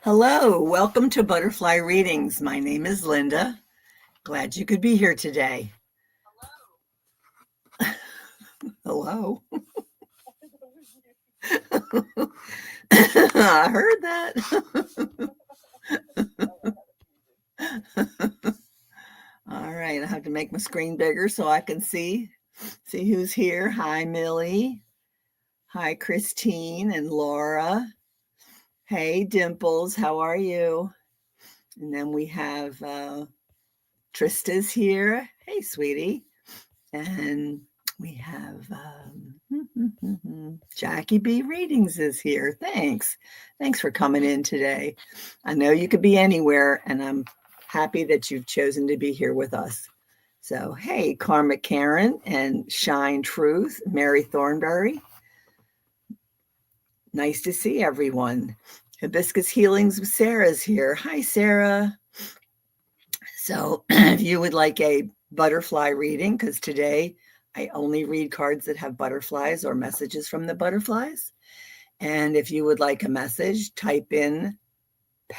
Hello, welcome to Butterfly Readings. My name is Linda. Glad you could be here today. Hello. I heard that. All right, I have to make my screen bigger so I can see who's here. Hi, Millie. Hi, Christine and Laura. Hey, Dimples, how are you? And then we have Trista's here. Hey, sweetie. And we have Jackie B. Readings is here. Thanks. Thanks for coming in today. I know you could be anywhere, and I'm happy that you've chosen to be here with us. So, hey, Karma Karen and Shine Truth, Mary Thornberry. Nice to see everyone. Hibiscus Healings with Sarah's here. Hi, Sarah. So, if you would like a butterfly reading, because today I only read cards that have butterflies or messages from the butterflies. And if you would like a message, type in #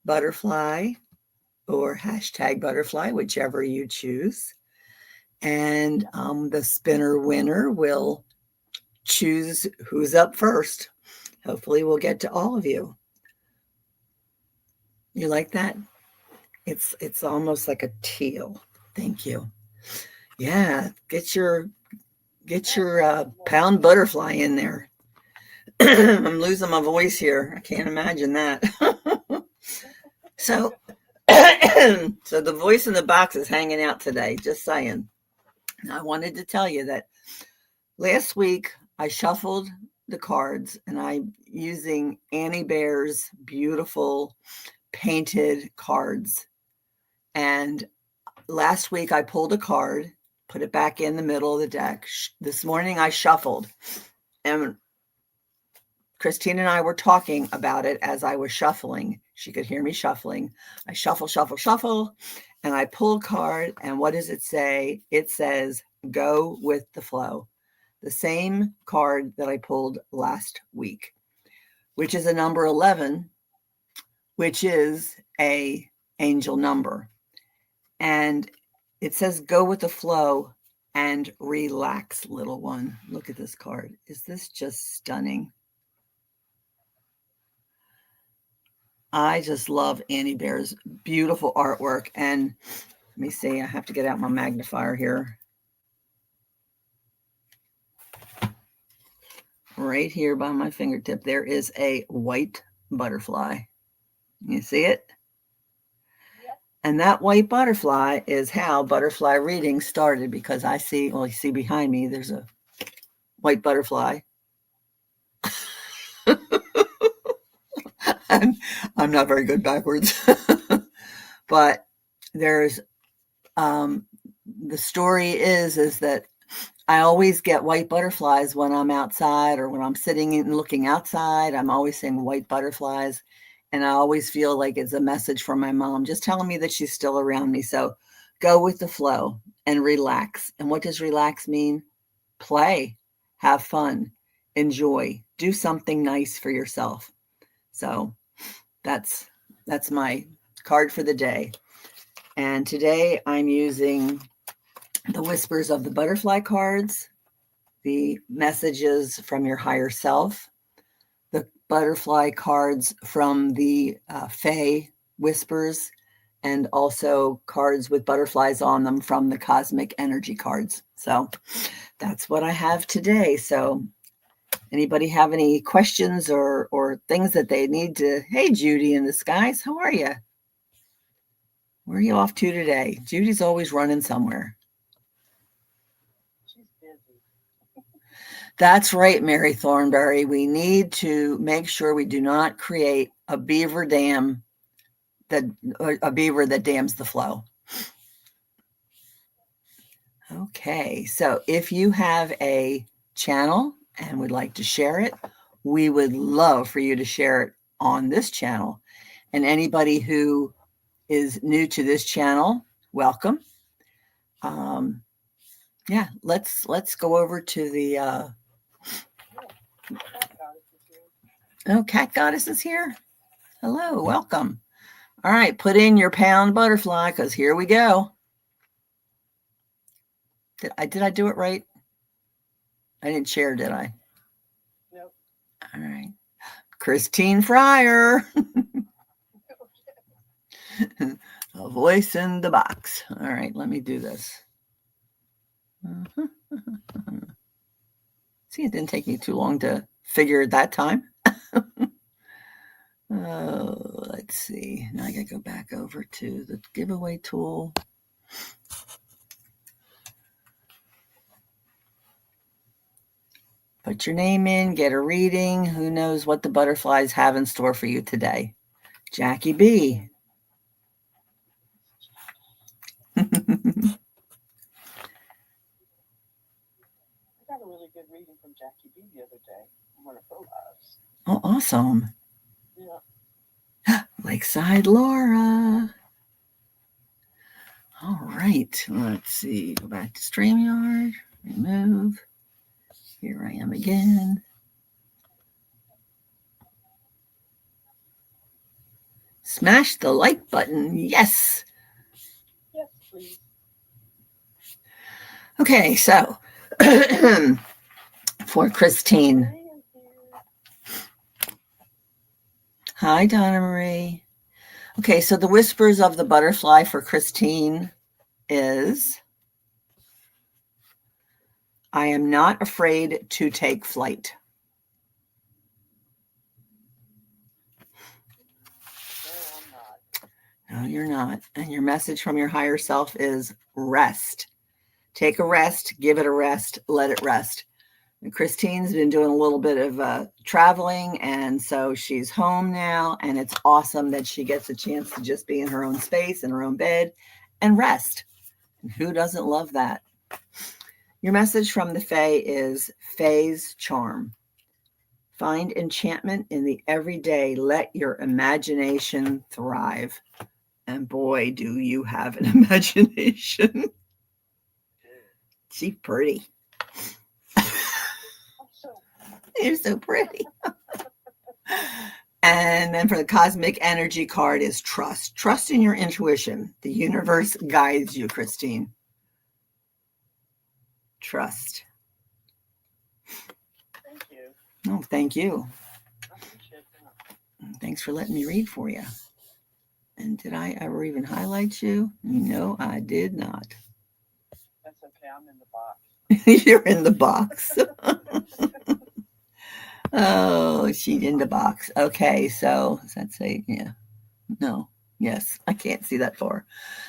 butterfly or #butterfly, whichever you choose. And the spinner winner will choose who's up first. Hopefully we'll get to all of you. You like that? It's almost like a teal. Thank you. Yeah, get your pound butterfly in there. I'm losing my voice here. I can't imagine that. So, so the voice in the box is hanging out today. Just saying. I wanted to tell you that last week I shuffled the cards and I'm using Annie Bear's beautiful painted cards. And last week I pulled a card, put it back in the middle of the deck. This morning I shuffled, and Christine and I were talking about it as I was shuffling. She could hear me shuffling. I shuffle, shuffle, shuffle, and I pull a card. And what does it say? It says, go with the flow. The same card that I pulled last week, which is a number 11, which is a angel number. And it says, go with the flow and relax, little one. Look at this card. Is this just stunning? I just love Annie Bear's beautiful artwork. And let me see, I have to get out my magnifier here. Right here by my fingertip, there is a white butterfly. You see it? Yep. And that white butterfly is how butterfly reading started, because I see, well, you see behind me, there's a white butterfly. I'm not very good backwards. But there's the story is that I always get white butterflies when I'm outside or when I'm sitting and looking outside. I'm always seeing white butterflies, and I always feel like it's a message from my mom just telling me that she's still around me. So go with the flow and relax. And what does relax mean? Play, have fun, enjoy, do something nice for yourself. So that's my card for the day. And today I'm using the Whispers of the Butterfly cards, the messages from your higher self, the butterfly cards from the Fae Whispers, and also cards with butterflies on them from the Cosmic Energy cards. So that's what I have today. So anybody have any questions or things that they need to? Hey, Judy in the skies, how are you? Where are you off to today? Judy's always running somewhere. She's busy. That's right, Mary Thornberry. We need to make sure we do not create a beaver dam, a beaver that dams the flow. Okay, so if you have a channel and would like to share it, we would love for you to share it on this channel. And anybody who is new to this channel, welcome. Yeah, let's go over to the Oh, Cat Goddess is here. Hello, welcome. All right, put in your pound butterfly because here we go. Did I do it right? I didn't share, did I? Nope. All right. Christine Fryer. A voice in the box. All right, let me do this. See, it didn't take me too long to figure it that time. Let's see. Now I got to go back over to the giveaway tool. Put your name in, get a reading. Who knows what the butterflies have in store for you today? Jackie B. I got a really good reading from Jackie B the other day on one of her lives. Oh, awesome. Yeah. Lakeside Laura. All right. Let's see. Go back to StreamYard. Remove. Here I am again. Smash the like button. Yes. Yes, please. Okay, so for Christine. Hi, Donna Marie. Okay, so the whispers of the butterfly for Christine is, I am not afraid to take flight. No, you're not. And your message from your higher self is rest. Take a rest, give it a rest, let it rest. And Christine's been doing a little bit of traveling, and so she's home now, and it's awesome that she gets a chance to just be in her own space, in her own bed, and rest. And who doesn't love that? Your message from the Fae is Fae's charm. Find enchantment in the everyday. Let your imagination thrive. And boy, do you have an imagination. She's pretty. You're so pretty. And then for the cosmic energy card is trust. Trust in your intuition. The universe guides you, Christine. Trust. Thank you. Oh, thank you. I appreciate that. Thanks for letting me read for you. And did I ever even highlight you? No, I did not. That's okay. I'm in the box. You're in the box. Oh, she's in the box. Okay, so does that say, yeah, no, yes, I can't see that far.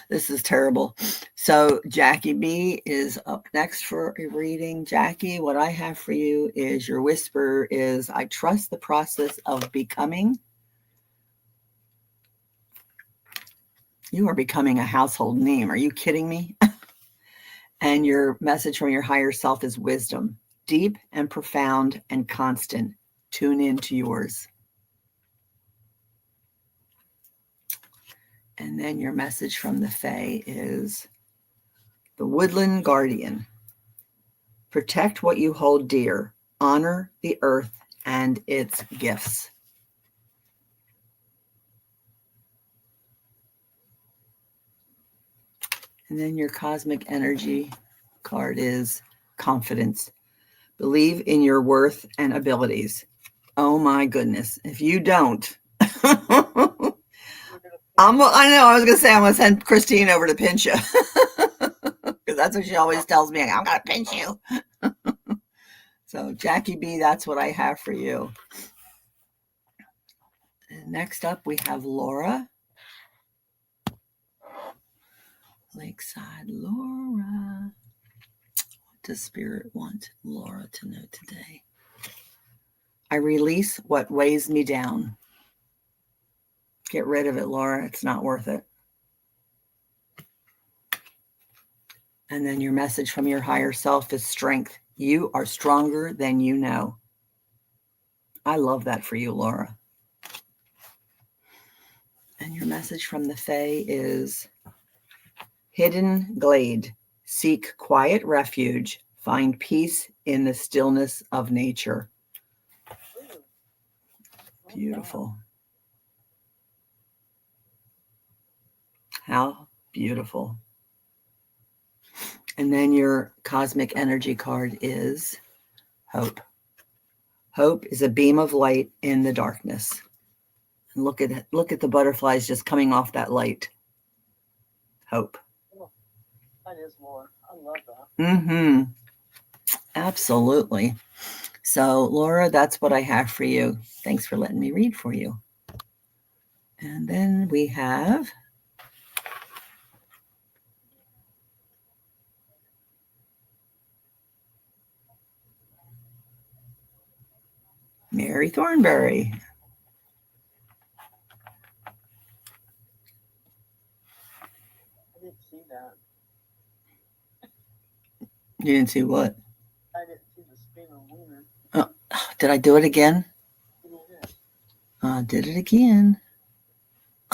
This is terrible. So Jackie B is up next for a reading. Jackie, what I have for you is your whisper is, I trust the process of becoming. You are becoming a household name. Are you kidding me? And your message from your higher self is wisdom. Deep and profound and constant. Tune into yours. And then your message from the Fae is the Woodland Guardian. Protect what you hold dear. Honor the earth and its gifts. And then your cosmic energy card is confidence. Believe in your worth and abilities. Oh my goodness. If you don't, I know, I was going to say, I'm going to send Christine over to pinch you. Because that's what she always tells me. I'm going to pinch you. So Jackie B, that's what I have for you. And next up, we have Laura. Lakeside Laura. What does Spirit want Laura to know today? I release what weighs me down. Get rid of it, Laura. It's not worth it. And then your message from your higher self is strength. You are stronger than you know. I love that for you, Laura. And your message from the Fae is hidden glade. Seek quiet refuge. Find peace in the stillness of nature. Beautiful. How beautiful. And then your cosmic energy card is hope. Hope is a beam of light in the darkness. And look at it. Look at the butterflies just coming off that light. Hope. Oh, that is Laura. I love that. Mm-hmm. Absolutely. So, Laura, that's what I have for you. Thanks for letting me read for you. And then we have Mary Thornberry. I didn't see that. You didn't see what? I didn't see the spinner wiener. Did I do it again? Yeah. Did it again.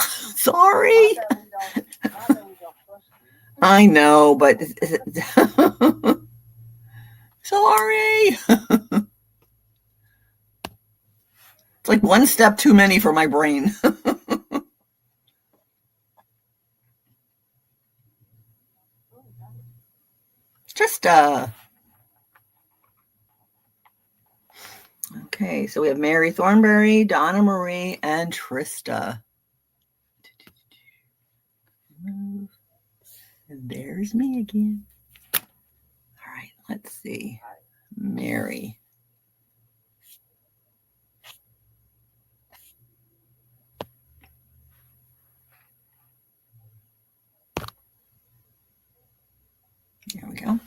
Sorry. Not that we don't trust you. I know, but sorry. It's like one step too many for my brain. It's just okay, so we have Mary Thornberry, Donna Marie, and Trista. And there's me again. All right, let's see. Mary. There we go.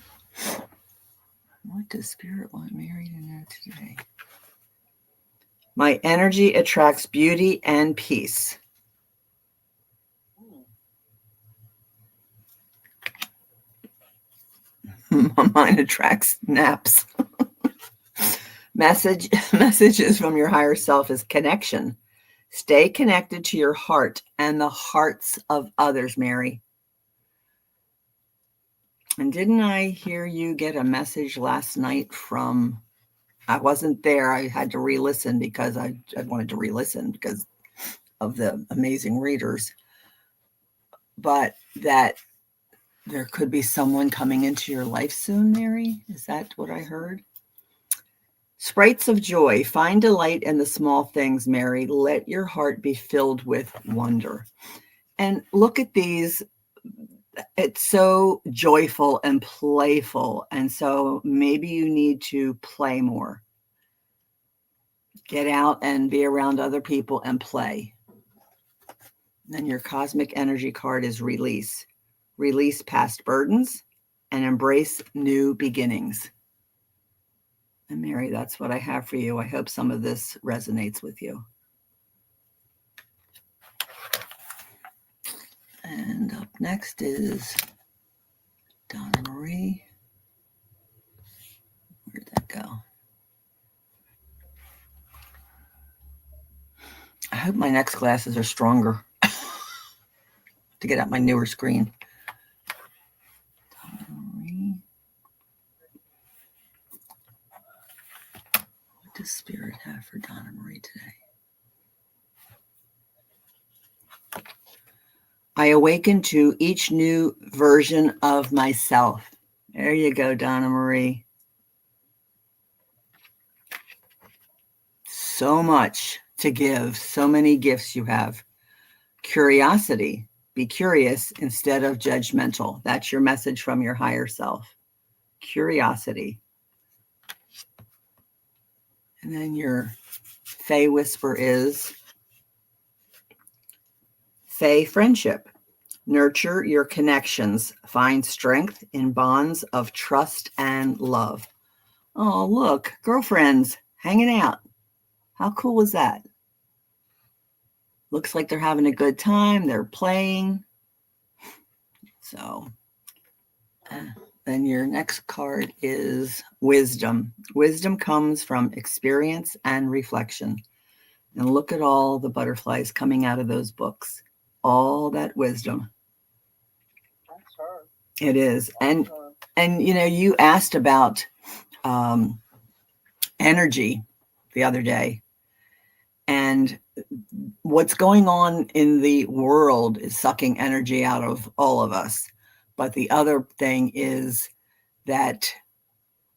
What does Spirit want Mary to know today? My energy attracts beauty and peace. Mine attracts naps. Messages from your higher self is connection. Stay connected to your heart and the hearts of others, Mary. And didn't I hear you get a message last night from, I wasn't there. I had to re-listen because I wanted to re-listen because of the amazing readers. But that there could be someone coming into your life soon, Mary? Is that what I heard? Sprites of joy, find delight in the small things, Mary. Let your heart be filled with wonder. And look at these. It's so joyful and playful. And so maybe you need to play more. Get out and be around other people and play. Then your cosmic energy card is release. Release past burdens and embrace new beginnings. And Mary, that's what I have for you. I hope some of this resonates with you. And up next is Donna Marie. Where'd that go? I hope my next glasses are stronger to get out my newer screen. Donna Marie. What does Spirit have for Donna Marie today? I awaken to each new version of myself. There you go, Donna Marie. So much to give, so many gifts you have. Curiosity, be curious instead of judgmental. That's your message from your higher self. Curiosity. And then your Fae whisper is Fae friendship. Nurture your connections. Find strength in bonds of trust and love. Oh, look, girlfriends hanging out. How cool is that? Looks like they're having a good time. They're playing. So then your next card is wisdom. Wisdom comes from experience and reflection. And look at all the butterflies coming out of those books. All that wisdom. That's her. It is. And you know, you asked about energy the other day. And what's going on in the world is sucking energy out of all of us. But the other thing is that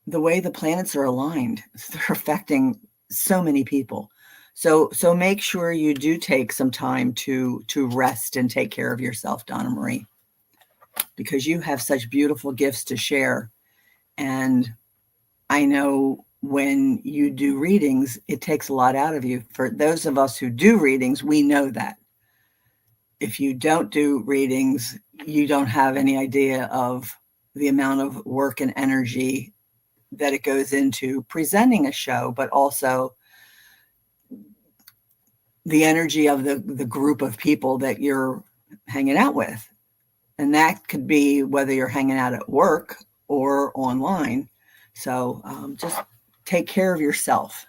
the way the planets are aligned, they're affecting so many people. So make sure you do take some time to rest and take care of yourself, Donna Marie, because you have such beautiful gifts to share. And I know when you do readings, it takes a lot out of you. For those of us who do readings, we know that. If you don't do readings, you don't have any idea of the amount of work and energy that it goes into presenting a show, but also the energy of the group of people that you're hanging out with. And that could be whether you're hanging out at work or online. So just take care of yourself.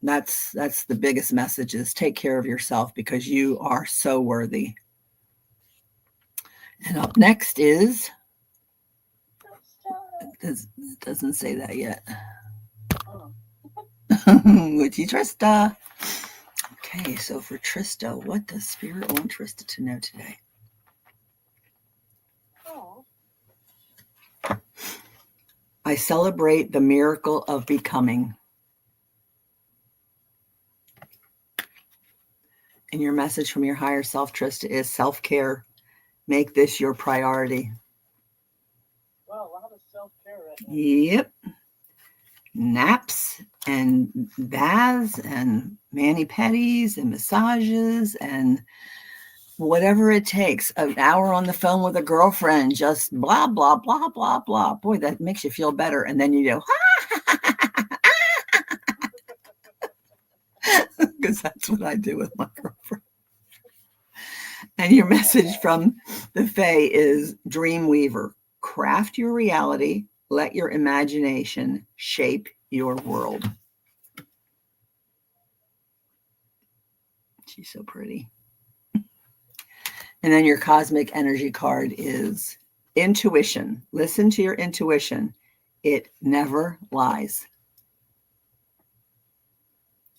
That's the biggest message, is take care of yourself, because you are so worthy. And up next is, it doesn't say that yet. Witchy Trista. Okay, so for Trista, what does Spirit want Trista to know today? I celebrate the miracle of becoming. And your message from your higher self, Trista, is self-care. Make this your priority. Well, a lot of self-care right now. Yep. Naps and baths and mani-pedis and massages and whatever it takes. An hour on the phone with a girlfriend, just blah, blah, blah, blah, blah. Boy, that makes you feel better. And then you go, because that's what I do with my girlfriend. And your message from the Fae is Dream Weaver. Craft your reality. Let your imagination shape your world. She's so pretty. And then your cosmic energy card is intuition. Listen to your intuition. It never lies.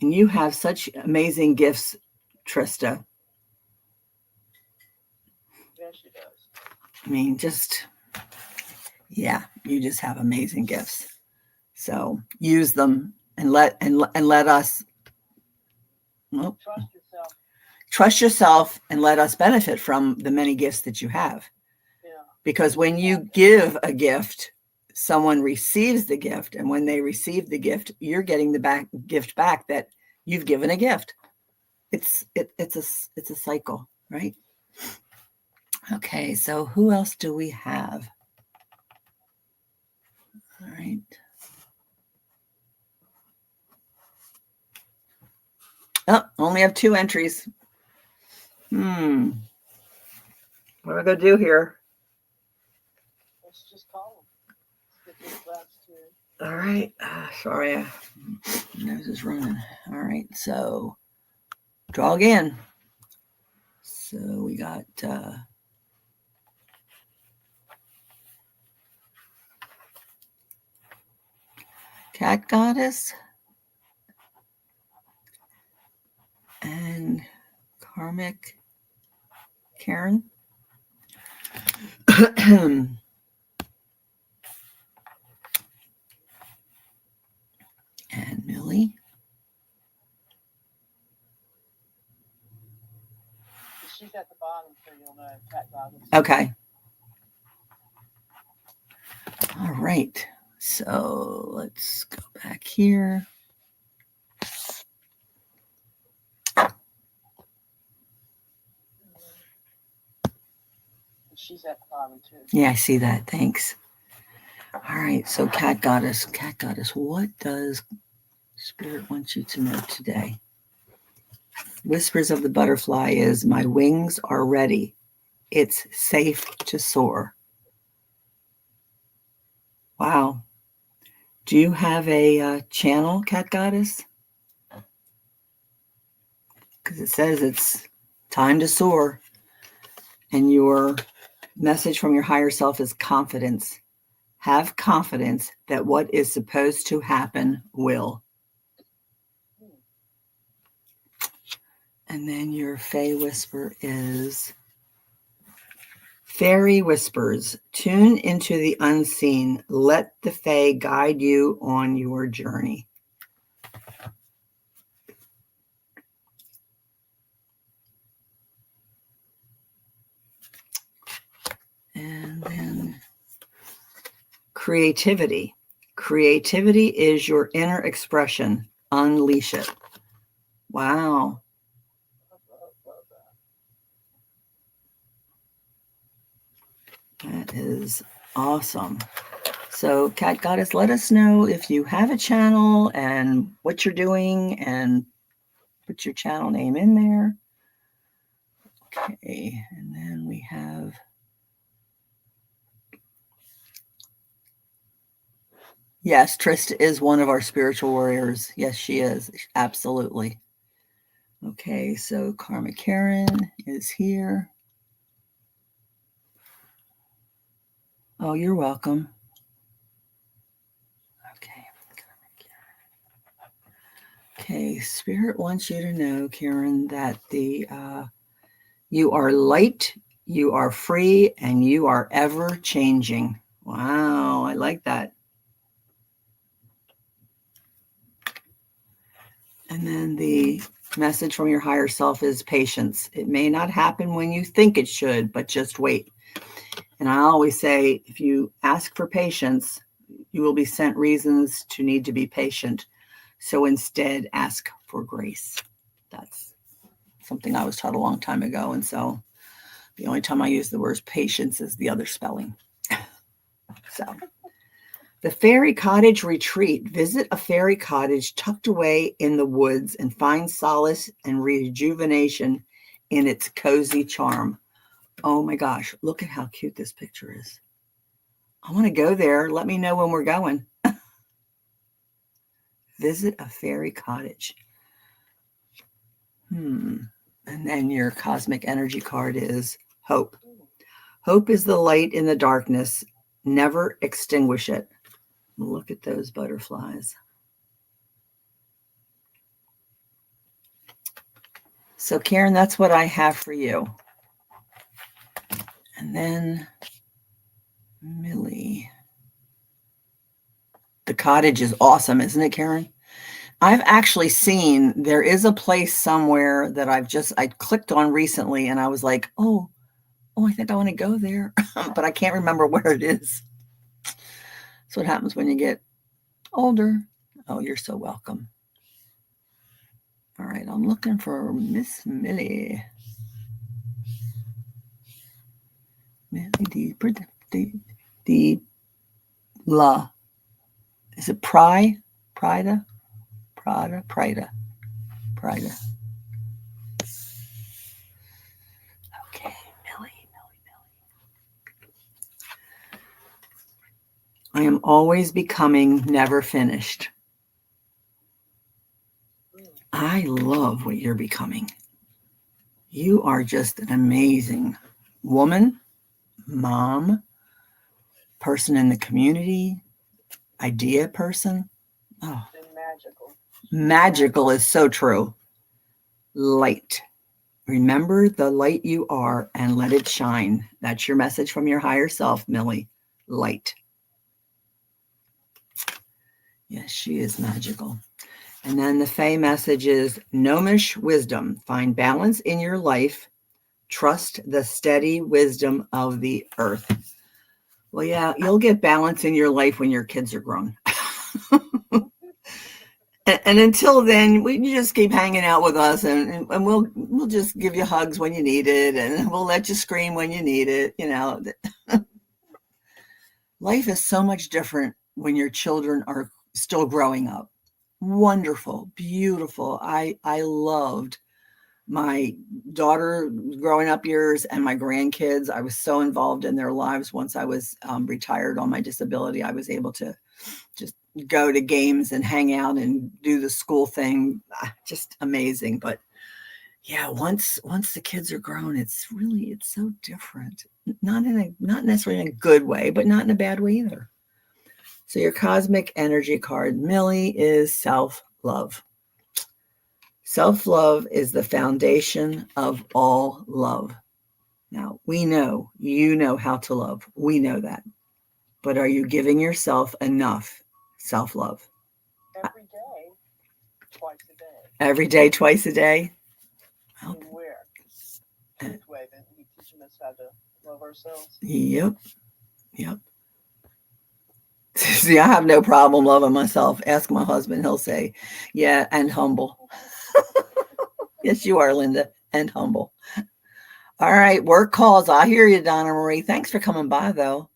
And you have such amazing gifts, Trista. Yeah, she does. I mean, you just have amazing gifts. So use them and let us trust yourself and let us benefit from the many gifts that you have. Yeah. Because when you give a gift, someone receives the gift, and when they receive the gift, you're getting the gift back that you've given a gift. It's a cycle, right? Okay, so who else do we have? All right. Oh, only have 2 entries. What am I going to do here? Let's just call them. Let's get these last 2. All right. Sorry, my nose is running. All right, so draw again. So we got Cat Goddess and Karmic Karen. And Millie. She's at the bottom, so you'll know Cat Goddess. Okay. All right. So let's go back here. She's at the bottom too. Yeah, I see that. Thanks. All right. So Cat Goddess, what does Spirit want you to know today? Whispers of the Butterfly is, my wings are ready. It's safe to soar. Wow. Do you have a channel, Cat Goddess? Because it says it's time to soar. And your message from your higher self is confidence. Have confidence that what is supposed to happen will. And then your Fae Whisper is Fairy Whispers. Tune into the unseen. Let the Fae guide you on your journey. And then creativity. Creativity is your inner expression. Unleash it. Wow. That is awesome. So, Cat Goddess, let us know if you have a channel and what you're doing, and put your channel name in there. Okay, and then we have yes, Trista is one of our spiritual warriors. Yes, she is. Absolutely. Okay, so Karma Karen is here. Oh, you're welcome. Okay. Okay, Spirit wants you to know, Karen, that you are light, you are free, and you are ever changing. Wow, I like that. And then the message from your higher self is patience. It may not happen when you think it should, but just wait. And I always say, if you ask for patience, you will be sent reasons to need to be patient. So instead, ask for grace. That's something I was taught a long time ago. And so the only time I use the word patience is the other spelling. So the Fairy Cottage Retreat. Visit a fairy cottage tucked away in the woods and find solace and rejuvenation in its cozy charm. Oh my gosh, look at how cute this picture is. I want to go there. Let me know when we're going. Visit a fairy cottage. And then your cosmic energy card is hope. Hope is the light in the darkness. Never extinguish it. Look at those butterflies. So Karen, that's what I have for you. And then Millie. The cottage is awesome, isn't it, Karen? I've actually seen, there is a place somewhere that I clicked on recently, and I was like, oh, I think I want to go there, but I can't remember where it is. That's what happens when you get older. Oh, you're so welcome. All right, I'm looking for Miss Millie. Millie the La. Is it Prida? Okay, Millie. I am always becoming, never finished. I love what you're becoming. You are just an amazing woman, mom, person in the community, idea person. Oh, And magical. Magical is so true. Light. Remember the light you are and let it shine. That's your message from your higher self, Millie. Light. Yes, she is magical. And then the Fae message is Gnomish wisdom. Find balance in your life. Trust the steady wisdom of the earth. Well, yeah, you'll get balance in your life when your kids are grown. And until then, you just keep hanging out with us, and we'll just give you hugs when you need it, and we'll let you scream when you need it. You know, life is so much different when your children are still growing up. Wonderful, beautiful. I loved my daughter growing up years and my grandkids. I was so involved in their lives. Once I was retired on my disability, I was able to just go to games and hang out and do the school thing. Just amazing. But yeah, once the kids are grown, it's so different. Not necessarily in a good way, but not in a bad way either. So your cosmic energy card, Millie, is self-love. Self-love is the foundation of all love. Now, we know, you know how to love. We know that. But are you giving yourself enough self-love? Every day, twice a day. Every day, twice a day? And where? Truth Wave, and we teaching us how to love ourselves. Yep. Yep. See, I have no problem loving myself. Ask my husband. He'll say, yeah, and humble. Yes, you are, Linda, and humble. All right, work calls. I hear you, Donna Marie. Thanks for coming by, though.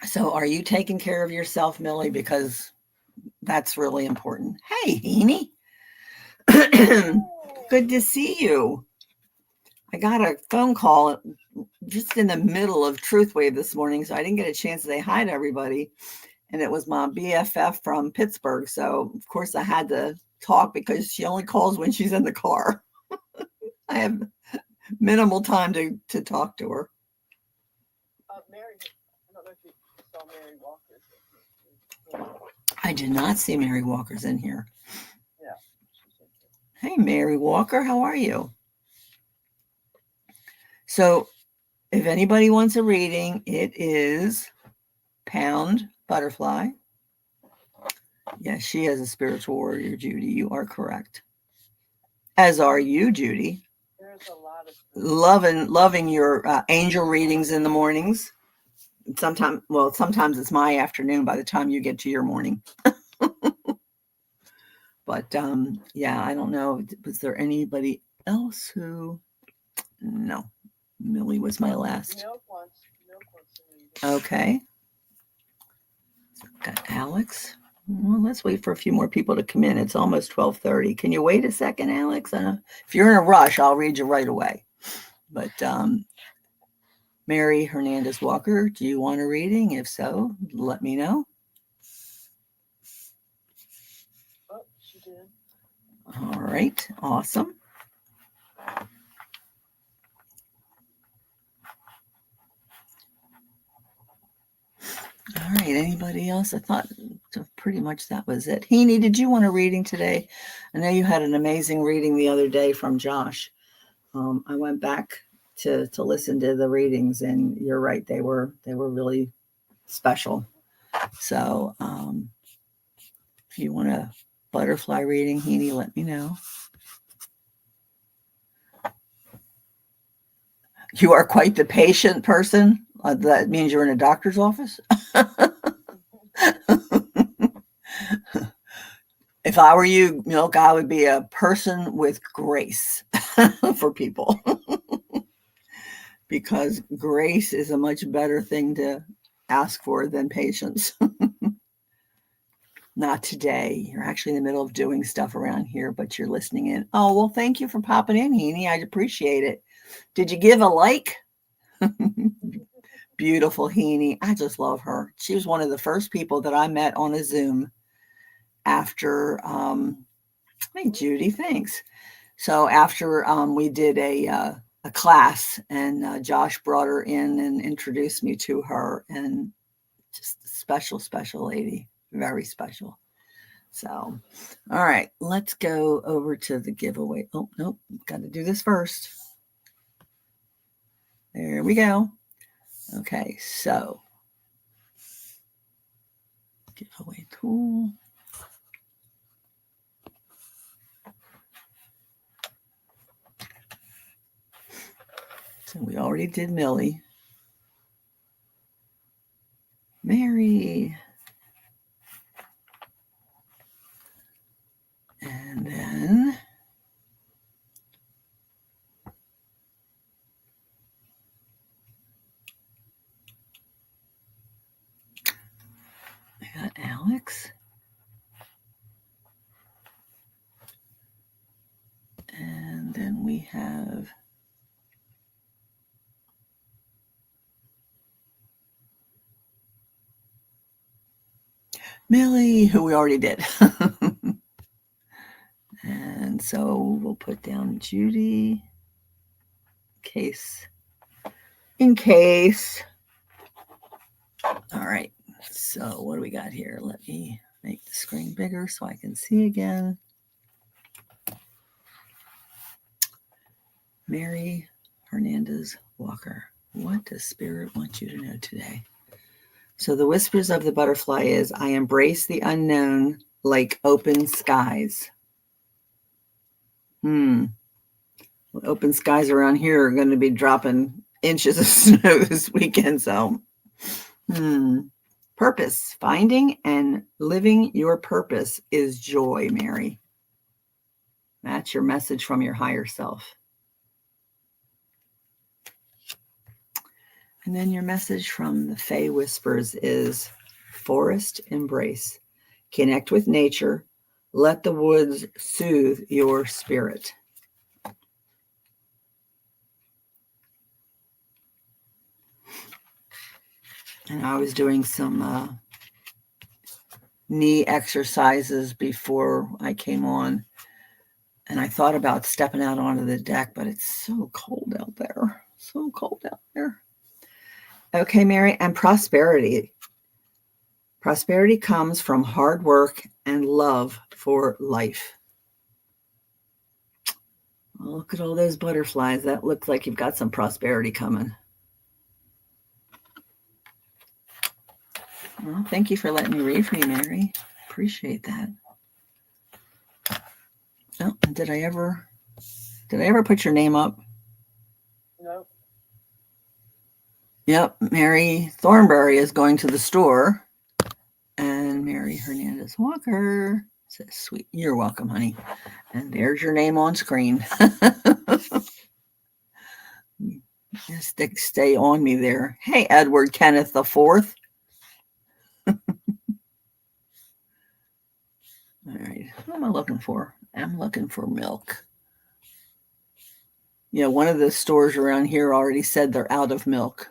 So are you taking care of yourself, Millie? Because that's really important. Hey, Heaney. Good to see you. I got a phone call just in the middle of Truth Wave this morning, so I didn't get a chance to say hi to everybody. And it was my BFF from Pittsburgh. So, of course, I had to talk because she only calls when she's in the car. I have minimal time to talk to her. Mary, I don't know if you saw Mary Walker. I did not see Mary Walker's in here. Yeah. Hey, Mary Walker, how are you? So if anybody wants a reading, it is Pound Butterfly. Yes, she is a spiritual warrior, Judy. You are correct. As are you, Judy. There's a lot of loving your angel readings in the mornings. Sometimes it's my afternoon by the time you get to your morning. But yeah, I don't know. Was there anybody else who? No, Millie was my last. Milk wants Okay. Got Alex. Well, let's wait for a few more people to come in. It's almost 12:30. Can you wait a second, Alex? If you're in a rush, I'll read you right away. But Mary Hernandez Walker, do you want a reading? If so, let me know. Oh, she did. All right. Awesome. All right. Anybody else? I thought pretty much that was it. Heaney, did you want a reading today? I know you had an amazing reading the other day from Josh. I went back to listen to the readings, and you're right. They were really special. So if you want a butterfly reading, Heaney, let me know. You are quite the patient person. That means you're in a doctor's office. If I were you, Milk, I would be a person with grace for people. Because grace is a much better thing to ask for than patience. Not today. You're actually in the middle of doing stuff around here, but you're listening in. Oh, well, thank you for popping in, Heaney. I'd appreciate it. Did you give a like? Beautiful Heaney. I just love her. She was one of the first people that I met on a Zoom after, hey, Judy, thanks. So after we did a class, and Josh brought her in and introduced me to her, and just a special, special lady, very special. So, all right, let's go over to the giveaway. Oh, nope, got to do this first. There we go. Okay, so giveaway tool. So we already did Millie. Mary. And then I got Alex. And then we have Millie, who we already did. And so we'll put down Judy in case. All right. So what do we got here? Let me make the screen bigger so I can see again. Mary Hernandez Walker. What does Spirit want you to know today? So the whispers of the butterfly is, I embrace the unknown like open skies. Open skies around here are going to be dropping inches of snow this weekend. So, purpose, finding and living your purpose is joy, Mary. That's your message from your higher self. And then your message from the Fae Whispers is forest embrace. Connect with nature. Let the woods soothe your spirit. And I was doing some knee exercises before I came on. And I thought about stepping out onto the deck, but it's so cold out there. So cold out there. Okay, Mary, and prosperity. Prosperity comes from hard work and love for life. Well, look at all those butterflies. That looks like you've got some prosperity coming. Well, thank you for letting me read for you, Mary. Appreciate that. Oh, did I ever put your name up? No. Yep, Mary Thornberry is going to the store. And Mary Hernandez Walker says, sweet, you're welcome, honey. And there's your name on screen. Just stay on me there. Hey, Edward Kenneth IV. All right, what am I looking for? I'm looking for milk. Yeah, one of the stores around here already said they're out of milk.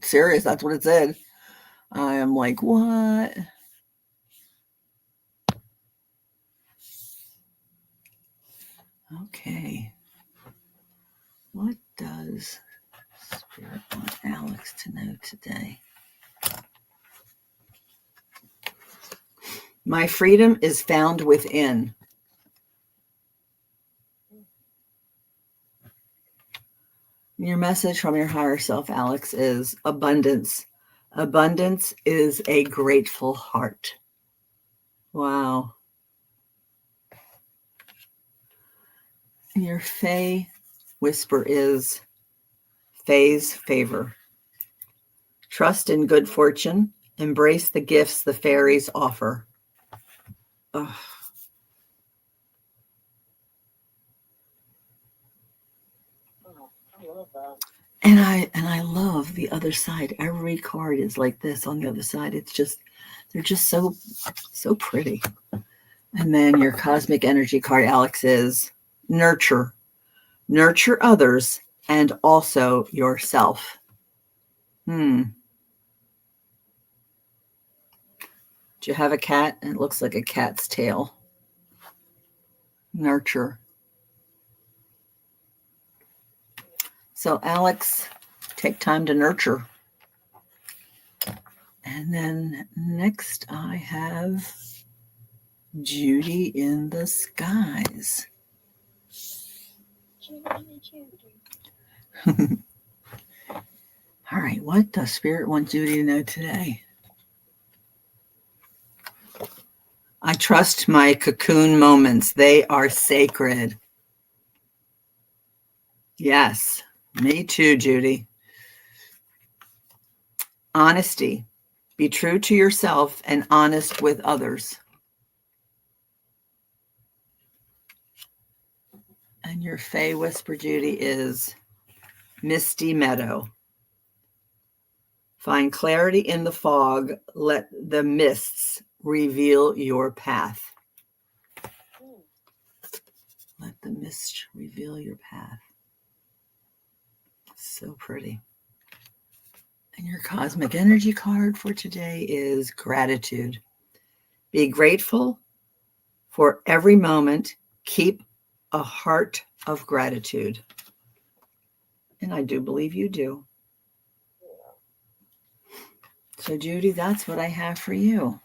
Serious, that's what it said. I am like, what? Okay. What does Spirit want Alex to know today? My freedom is found within. Your message from your higher self, Alex, is abundance. Abundance is a grateful heart. Wow. Your Fae whisper is Fae's favor. Trust in good fortune. Embrace the gifts the fairies offer. Ugh. I love that. And I love the other side. Every card is like this on the other side. It's just, they're just so pretty. And then your cosmic energy card, Alex, is nurture. Nurture others and also yourself. Do you have a cat? It looks like a cat's tail. Nurture. So, Alex, take time to nurture. And then next I have Judy in the skies. All right, what does Spirit want Judy to know today? I trust my cocoon moments. They are sacred. Yes, me too, Judy. Honesty. Be true to yourself and honest with others. And your Fae whisper, Judy, is misty meadow. Find clarity in the fog. Let the mists reveal your path. Let the mist reveal your path. So pretty. And your cosmic energy card for today is gratitude. Be grateful for every moment. Keep a heart of gratitude. And I do believe you do. So, Judy, that's what I have for you.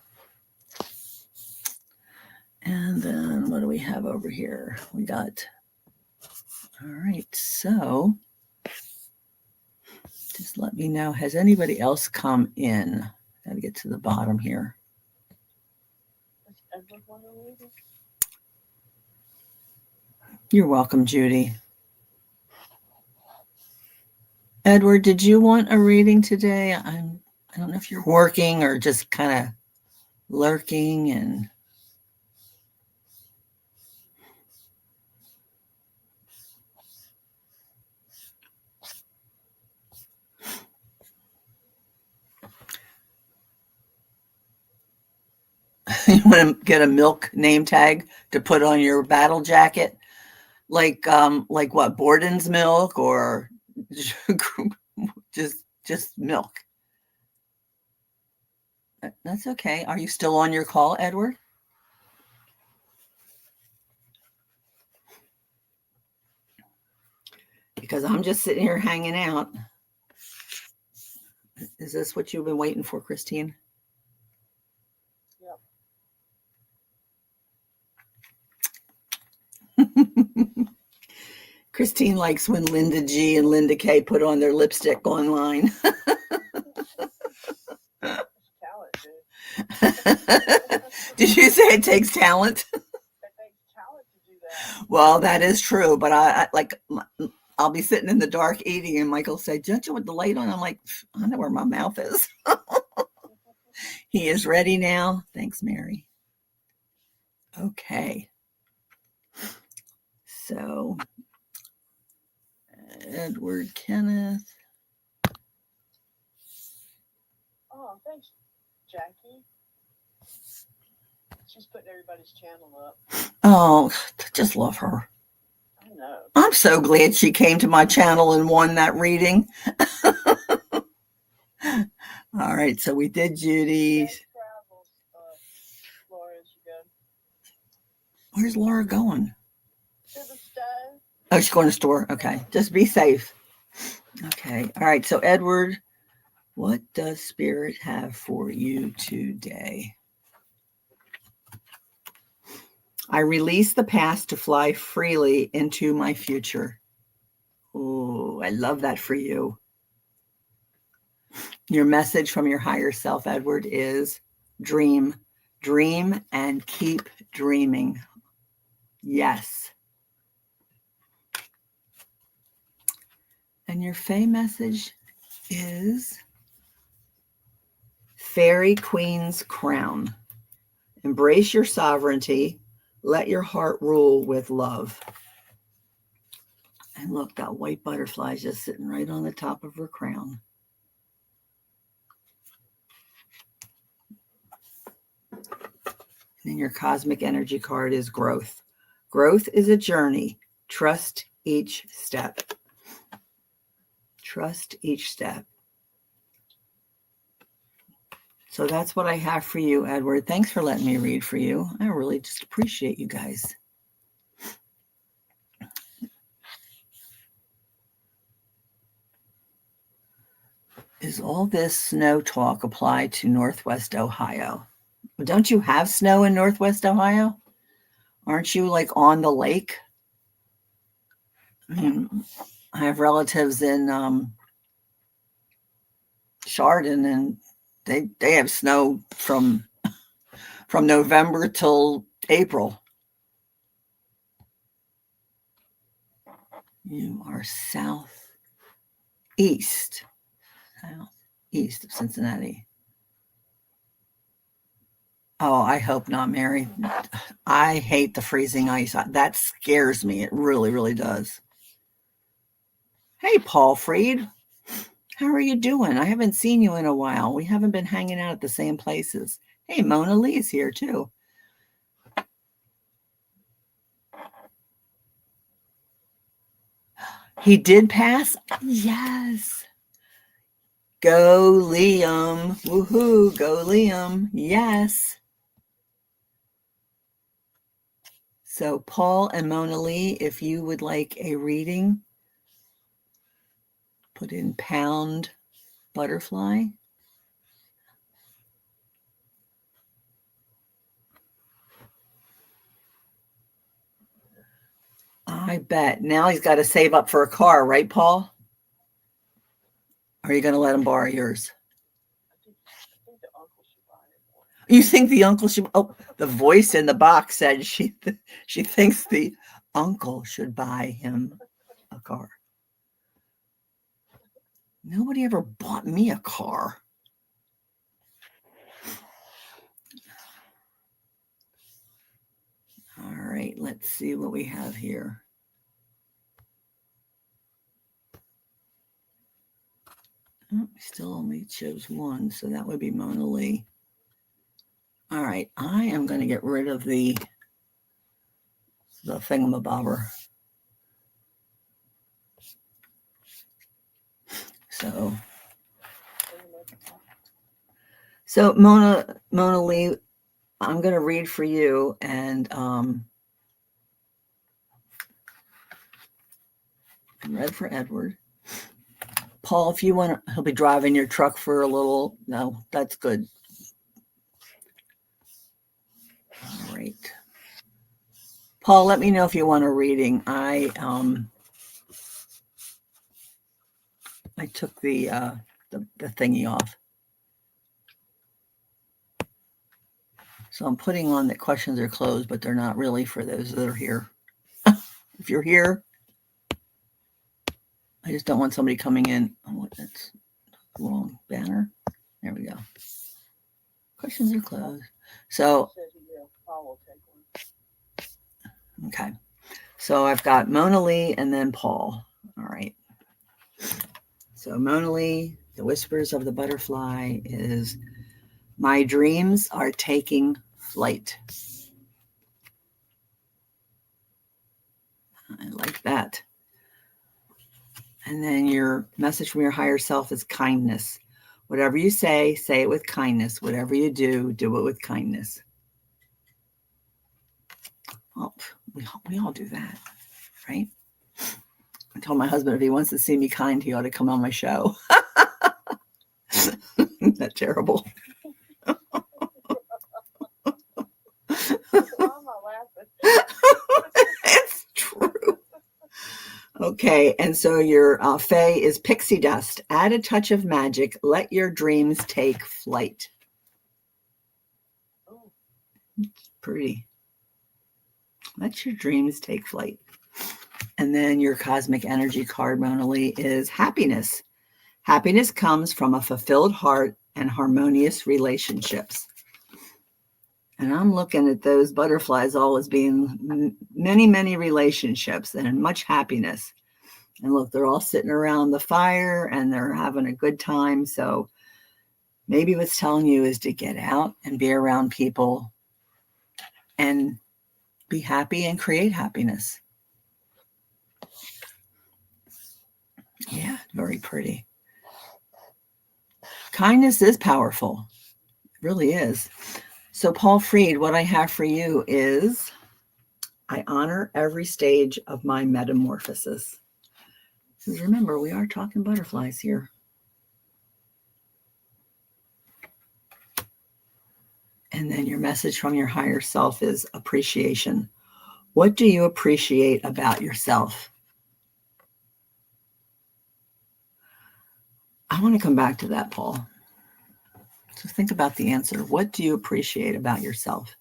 And then what do we have over here? We got, all right, so just let me know. Has anybody else come in? Got to get to the bottom here. Does Edward want to read it? You're welcome, Judy. Edward, did you want a reading today? I don't know if you're working or just kind of lurking and you want to get a milk name tag to put on your battle jacket, like what, Borden's milk or just milk? That's okay. Are you still on your call, Edward? Because I'm just sitting here hanging out. Is this what you've been waiting for, Christine? Yep. Christine likes when Linda G and Linda K put on their lipstick online. Talent, dude. Did you say it takes talent? It takes talent to do that. Well, that is true, but I'll be sitting in the dark eating, and Michael said, "Don't you want the light on?" I'm like, I know where my mouth is. He is ready now. Thanks, Mary. Okay. So, Edward Kenneth. Oh, thanks, Jackie. She's putting everybody's channel up. Oh, just love her. I know. I'm so glad she came to my channel and won that reading. All right, so we did Judy. Travels, Laura, as you go. Where's Laura going? To the stove. Oh, she's going to the store. Okay, just be safe. Okay, all right, so Edward, what does Spirit have for you today? I release the past to fly freely into my future. Oh, I love that for you. Your message from your higher self, Edward, is dream, dream, and keep dreaming. Yes. And your Fae message is Fairy Queen's Crown. Embrace your sovereignty. Let your heart rule with love. And look, that white butterfly is just sitting right on the top of her crown. And your cosmic energy card is growth. Growth is a journey. Trust each step. Trust each step. So that's what I have for you, Edward. Thanks for letting me read for you. I really just appreciate you guys. Is all this snow talk apply to Northwest Ohio? Don't you have snow in Northwest Ohio? Aren't you like on the lake? I mean, I have relatives in Chardon, and they have snow from November till April. You are southeast of Cincinnati. Oh, I hope not, Mary. I hate the freezing ice. That scares me. It really, really does. Hey, Paul Freed. How are you doing? I haven't seen you in a while. We haven't been hanging out at the same places. Hey, Mona Lee's here too. He did pass? Yes. Go Liam. Woohoo. Go Liam. Yes. So Paul and Mona Lee, if you would like a reading, put in pound butterfly. I bet. Now he's got to save up for a car, right, Paul? Or are you going to let him borrow yours? I think the uncle should buy it for him. You think the uncle should? Oh, the voice in the box said she thinks the uncle should buy him a car. Nobody ever bought me a car. All right, let's see what we have here. Oh, still only shows one, so that would be Mona Lee. All right, I am going to get rid of the thingamabobber. So Mona Lee, I'm going to read for you, and I read for Edward. Paul, if you want, he'll be driving your truck for a little. No, that's good. All right. Paul, let me know if you want a reading. I took the thingy off. So I'm putting on that questions are closed, but they're not really for those that are here. If you're here, I just don't want somebody coming in. Oh, that's the wrong banner. There we go. Questions are closed. So, okay. So I've got Mona Lee and then Paul. All right. So Mona Lee, the whispers of the butterfly is, my dreams are taking flight. I like that. And then your message from your higher self is kindness. Whatever you say it with kindness. Whatever you do it with kindness. Well, we all do that, right? I told my husband if he wants to see me kind, he ought to come on my show. Isn't that terrible? It's true. Okay, and so your Fae is pixie dust. Add a touch of magic. Let your dreams take flight. Oh, it's pretty. Let your dreams take flight. And then your cosmic energy card, Mona Lee, is happiness. Happiness comes from a fulfilled heart and harmonious relationships. And I'm looking at those butterflies all as being many, many relationships and much happiness. And look, they're all sitting around the fire and they're having a good time. So maybe what's telling you is to get out and be around people and be happy and create happiness. Yeah, very pretty. Kindness is powerful. It really is. So Paul Freed, what I have for you is, I honor every stage of my metamorphosis. Because remember, we are talking butterflies here. And then your message from your higher self is appreciation. What do you appreciate about yourself? I want to come back to that, Paul. So think about the answer. What do you appreciate about yourself?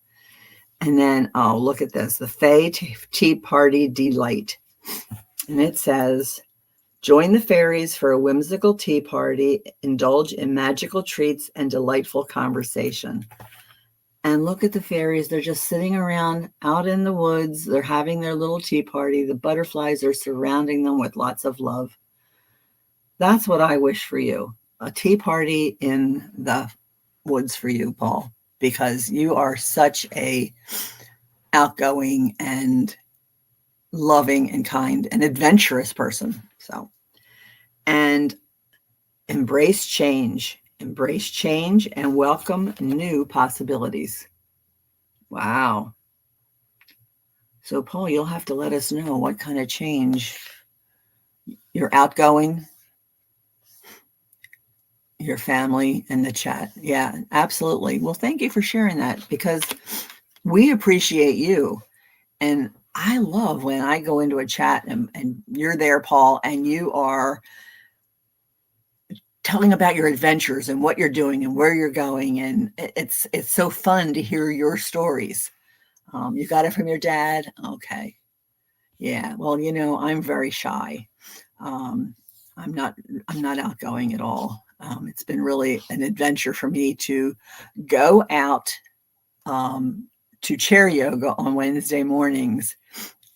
And then, oh, look at this. The Fae Tea Party Delight. And it says, join the fairies for a whimsical tea party. Indulge in magical treats and delightful conversation. And look at the fairies. They're just sitting around out in the woods. They're having their little tea party. The butterflies are surrounding them with lots of love. That's what I wish for you. A tea party in the woods for you, Paul, because you are such a outgoing and loving and kind and adventurous person. So, and embrace change and welcome new possibilities. Wow. So Paul, you'll have to let us know what kind of change. You're outgoing. Your family in the chat. Yeah, absolutely. Well, thank you for sharing that, because we appreciate you. And I love when I go into a chat and you're there, Paul, and you are telling about your adventures and what you're doing and where you're going. And it's so fun to hear your stories. You got it from your dad? Okay. Yeah. Well, I'm very shy. Um, I'm not outgoing at all. It's been really an adventure for me to go out to chair yoga on Wednesday mornings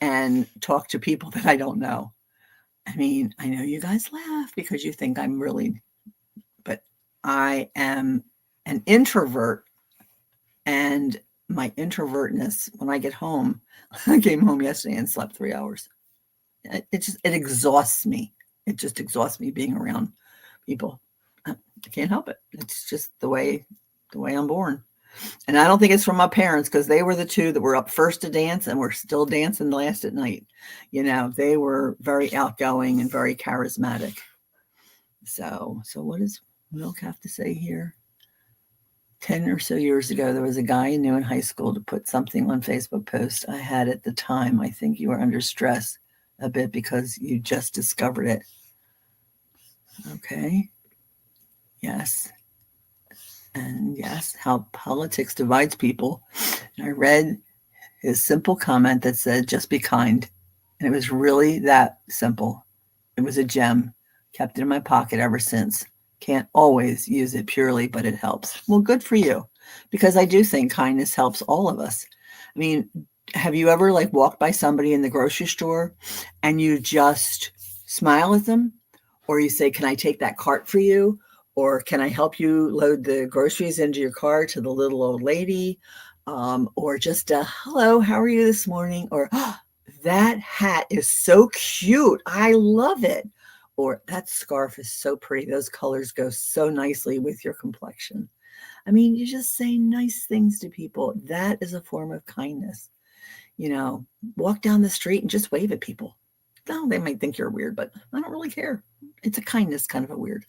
and talk to people that I don't know. I mean, I know you guys laugh because you think I'm really, but I am an introvert, and my introvertness, when I get home, I came home yesterday and slept 3 hours. It exhausts me. It just exhausts me being around people. I can't help it. It's just the way I'm born. And I don't think it's from my parents, because they were the two that were up first to dance and were still dancing last at night. They were very outgoing and very charismatic. So what does Milk have to say here? 10 or so years ago, there was a guy I knew in high school to put something on Facebook post I had at the time. I think you were under stress a bit because you just discovered it. Okay. Yes. And yes, how politics divides people. And I read his simple comment that said, just be kind. And it was really that simple. It was a gem. Kept it in my pocket ever since. Can't always use it purely, but it helps. Well, good for you, because I do think kindness helps all of us. I mean, have you ever walked by somebody in the grocery store and you just smile at them, or you say, can I take that cart for you? Or can I help you load the groceries into your car, to the little old lady? Or just hello, how are you this morning? Or that hat is so cute. I love it. Or that scarf is so pretty. Those colors go so nicely with your complexion. I mean, you just say nice things to people. That is a form of kindness. Walk down the street and just wave at people. No, they might think you're weird, but I don't really care. It's a kindness kind of a weird.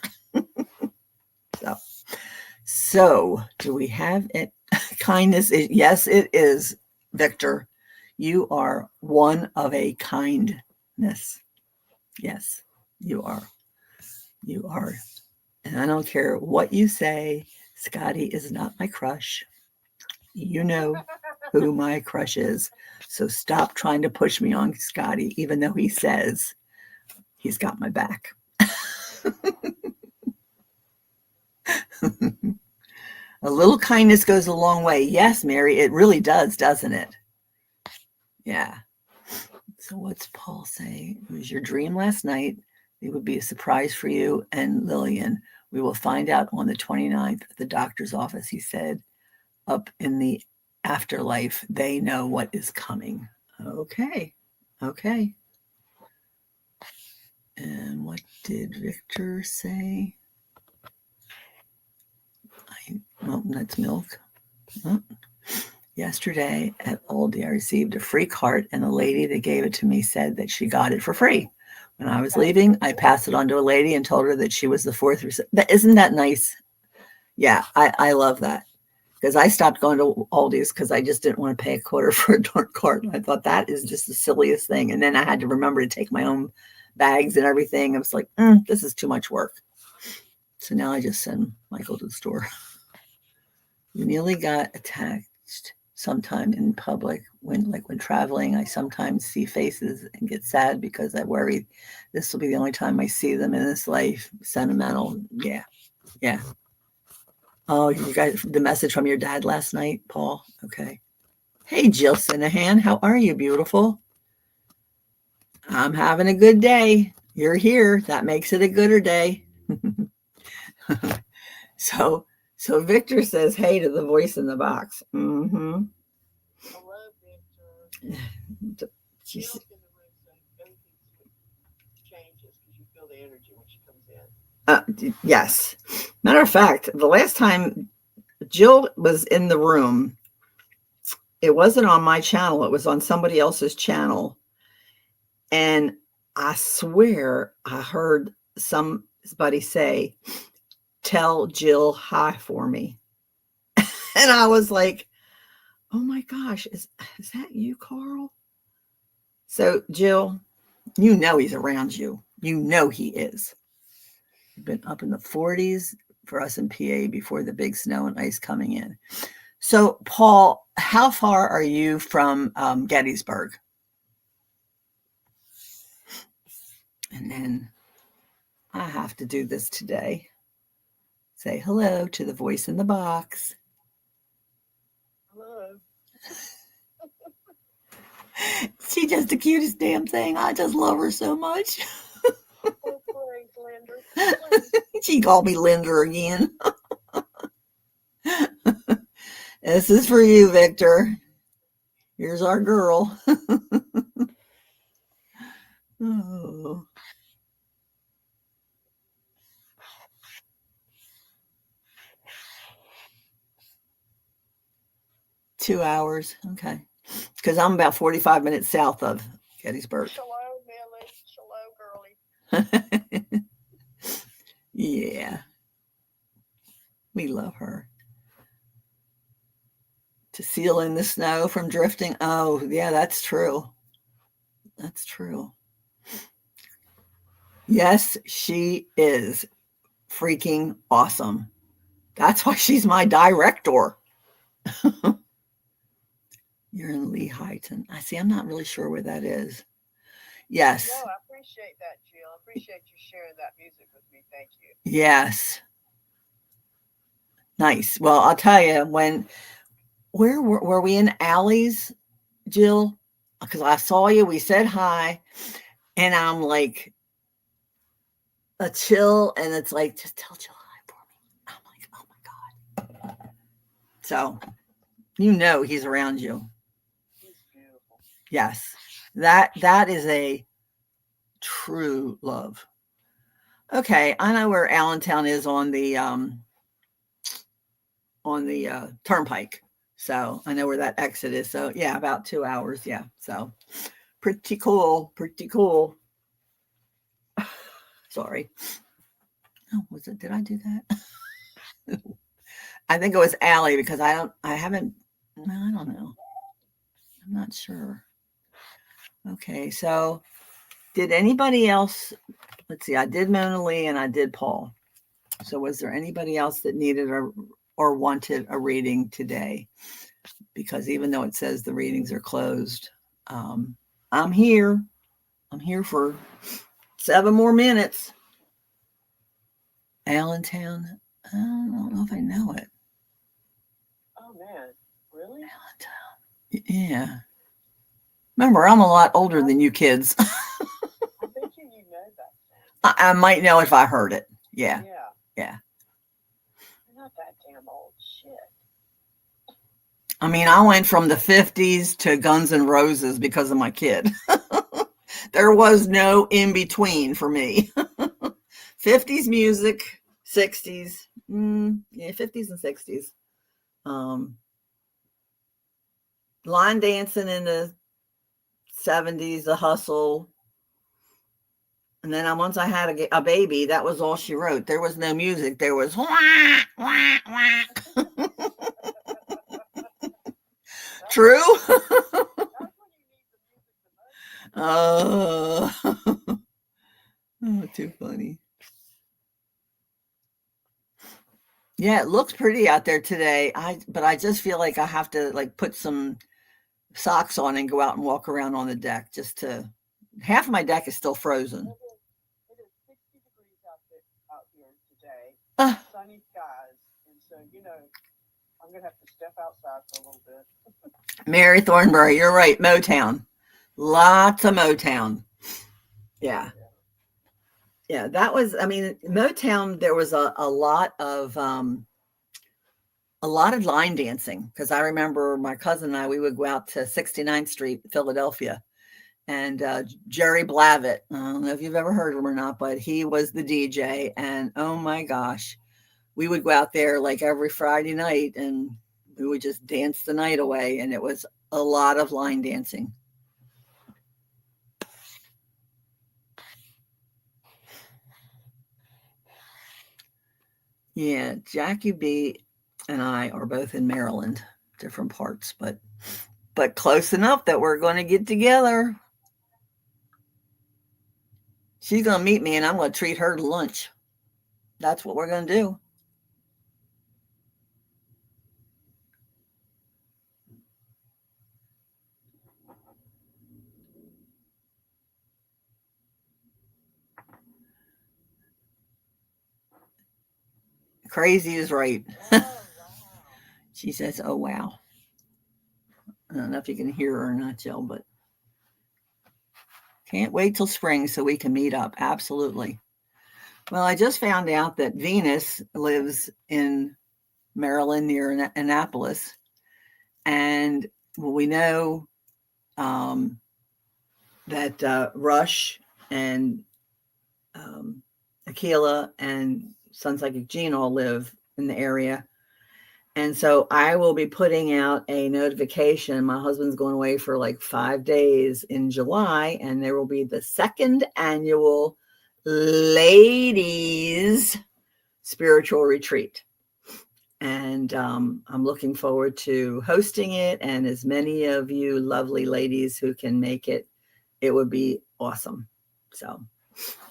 So do we have it? Kindness? Yes, it is, Victor. You are one of a kindness. Yes, you are. You are. And I don't care what you say. Scotty is not my crush. You know who my crush is. So stop trying to push me on Scotty, even though he says he's got my back. A little kindness goes a long way. Yes, Mary, it really does, doesn't it? Yeah. So what's Paul saying? It was your dream last night. It would be a surprise for you and Lillian. We will find out on the 29th at the doctor's office, he said. Up in the afterlife, they know what is coming. Okay. And what did Victor say? That's Milk. Oh. Yesterday at Aldi, I received a free cart, and the lady that gave it to me said that she got it for free. When I was leaving, I passed it on to a lady and told her that she was the fourth recipient. Isn't that nice? Yeah, I love that, because I stopped going to Aldi's because I just didn't want to pay a quarter for a darn cart. I thought that is just the silliest thing. And then I had to remember to take my own bags and everything. I was like, this is too much work. So now I just send Michael to the store. You nearly got attacked sometime in public when traveling. I sometimes see faces and get sad because I worry this will be the only time I see them in this life. Sentimental. Yeah. Oh, you guys, the message from your dad last night, Paul. Okay. Hey, Jill Sinahan, how are you, beautiful? I'm having a good day. You're here. That makes it a gooder day. So Victor says hey to the voice in the box. Hello, Victor. She's in the room, so everything changes because you feel the energy when she comes in. Yes. Matter of fact, the last time Jill was in the room, it wasn't on my channel. It was on somebody else's channel. And I swear I heard somebody say, tell Jill hi for me. And I was like, oh my gosh, is that you, Carl? So, Jill, you know he's around you. You know he is. We've been up in the 40s for us in PA before the big snow and ice coming in. So, Paul, how far are you from Gettysburg? And then I have to do this today. Say hello to the voice in the box. Hello. She's just the cutest damn thing. I just love her so much. Oh, please, Linda. Please. She called me Linda again. This is for you, Victor. Here's our girl. Oh. Two hours. Okay. Because I'm about 45 minutes south of Gettysburg. Hello, Millie. Hello, girlie. Yeah. We love her. To seal in the snow from drifting. Oh, yeah, that's true. That's true. Yes, she is freaking awesome. That's why she's my director. You're in Lehighton. I see. I'm not really sure where that is. Yes. No, I appreciate that, Jill. I appreciate you sharing that music with me. Thank you. Yes. Nice. Well, I'll tell you, where were we in Alley's, Jill? Because I saw you, we said hi, and I'm like a chill, and it's like, just tell Jill hi for me. I'm like, oh my God. So, you know he's around you. He's beautiful. Yes. That is a true love. Okay, I know where Allentown is on the turnpike. So I know where that exit is. So yeah, about 2 hours. Yeah. So pretty cool. Pretty cool. Sorry. Oh, was it? Did I do that? I think it was Allie because I don't know. I'm not sure. Okay. So did anybody else? Let's see. I did Mona Lee and I did Paul. So was there anybody else that needed or wanted a reading today? Because even though it says the readings are closed, I'm here. I'm here for 7 more minutes. Allentown. I don't know if I know it. Oh, man. Really? Allentown. Yeah. Remember, I'm a lot older than you kids. I bet you know that. I might know if I heard it. Yeah. Yeah. You're not that damn old. Shit. I mean, I went from the 50s to Guns N' Roses because of my kid. There was no in between for me. 50s music, 60s, yeah, 50s and 60s. Line dancing in the 70s, the hustle. And then once I had a baby, that was all she wrote. There was no music. There was wah, wah, wah. True? Oh, too funny. Yeah, it looks pretty out there today. But I just feel like I have to like put some socks on and go out and walk around on the deck just to. Half of my deck is still frozen. It is 60 degrees out here today. Sunny skies, and so I'm gonna have to step outside for a little bit. Mary Thornberry, you're right. Motown, lots of Motown. Yeah. Yeah, that was. I mean, Motown. There was a lot of line dancing because I remember my cousin and I. We would go out to 69th Street, Philadelphia, and Jerry Blavat. I don't know if you've ever heard of him or not, but he was the DJ. And oh my gosh, we would go out there like every Friday night, and we would just dance the night away. And it was a lot of line dancing. Yeah, Jackie B and I are both in Maryland, different parts, but close enough that we're going to get together. She's going to meet me and I'm going to treat her to lunch. That's what we're going to do. Crazy is right. Oh, wow. She says, oh, wow. I don't know if you can hear her or not, Jill, but can't wait till spring so we can meet up. Absolutely. Well, I just found out that Venus lives in Maryland near Annapolis. And we know that Rush and Akila and Sun Psychic Jean all live in the area. And so I will be putting out a notification. My husband's going away for like 5 days in July, and there will be the second annual ladies spiritual retreat. And I'm looking forward to hosting it. And as many of you lovely ladies who can make it, it would be awesome. So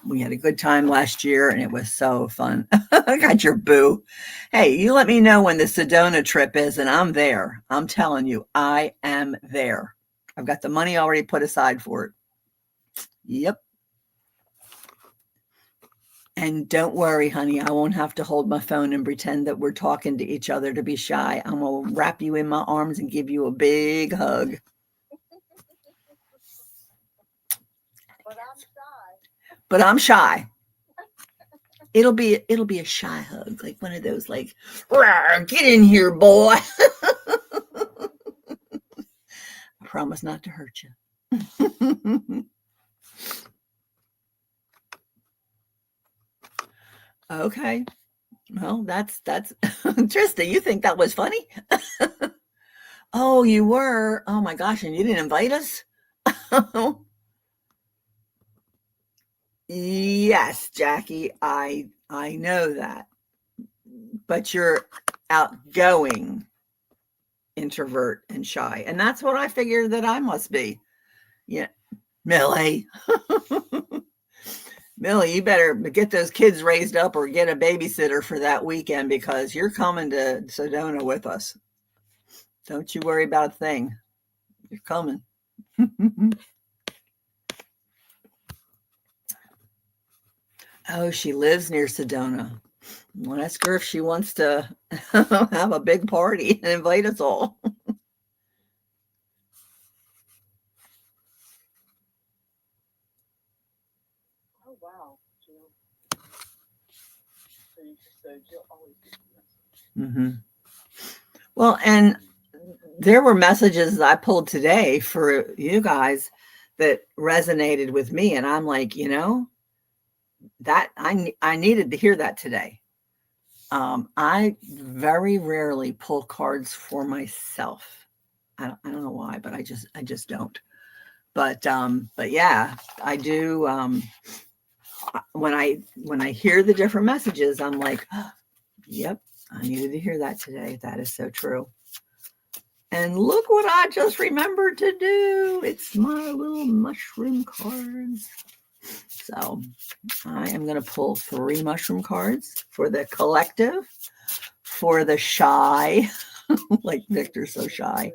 we had a good time last year and it was so fun. I got your boo. Hey, you let me know when the Sedona trip is and I'm there. I'm telling you, I am there. I've got the money already put aside for it. Yep. And don't worry, honey, I won't have to hold my phone and pretend that we're talking to each other to be shy. I'm going to wrap you in my arms and give you a big hug. But I'm shy. It'll be a shy hug, like one of those, like, get in here, boy. I promise not to hurt you. Okay. Well, that's Trista, you think that was funny? Oh, you were? Oh my gosh, and you didn't invite us? Yes, Jackie, I know that. But you're outgoing, introvert, and shy. And that's what I figured that I must be. Yeah. Millie. Millie, you better get those kids raised up or get a babysitter for that weekend because you're coming to Sedona with us. Don't you worry about a thing. You're coming. Oh, she lives near Sedona. Well, ask her if she wants to have a big party and invite us all. Oh, wow, Jill. So Jill always gets a message. Mm-hmm. Well, and there were messages I pulled today for you guys that resonated with me. And I'm like, that I needed to hear that today. I very rarely pull cards for myself. I don't know why, but I just don't. But yeah, I do. When I hear the different messages, I'm like, oh, yep, I needed to hear that today. That is so true. And look what I just remembered to do. It's my little mushroom cards. So I am going to pull 3 mushroom cards for the collective, for the shy, like Victor's so shy,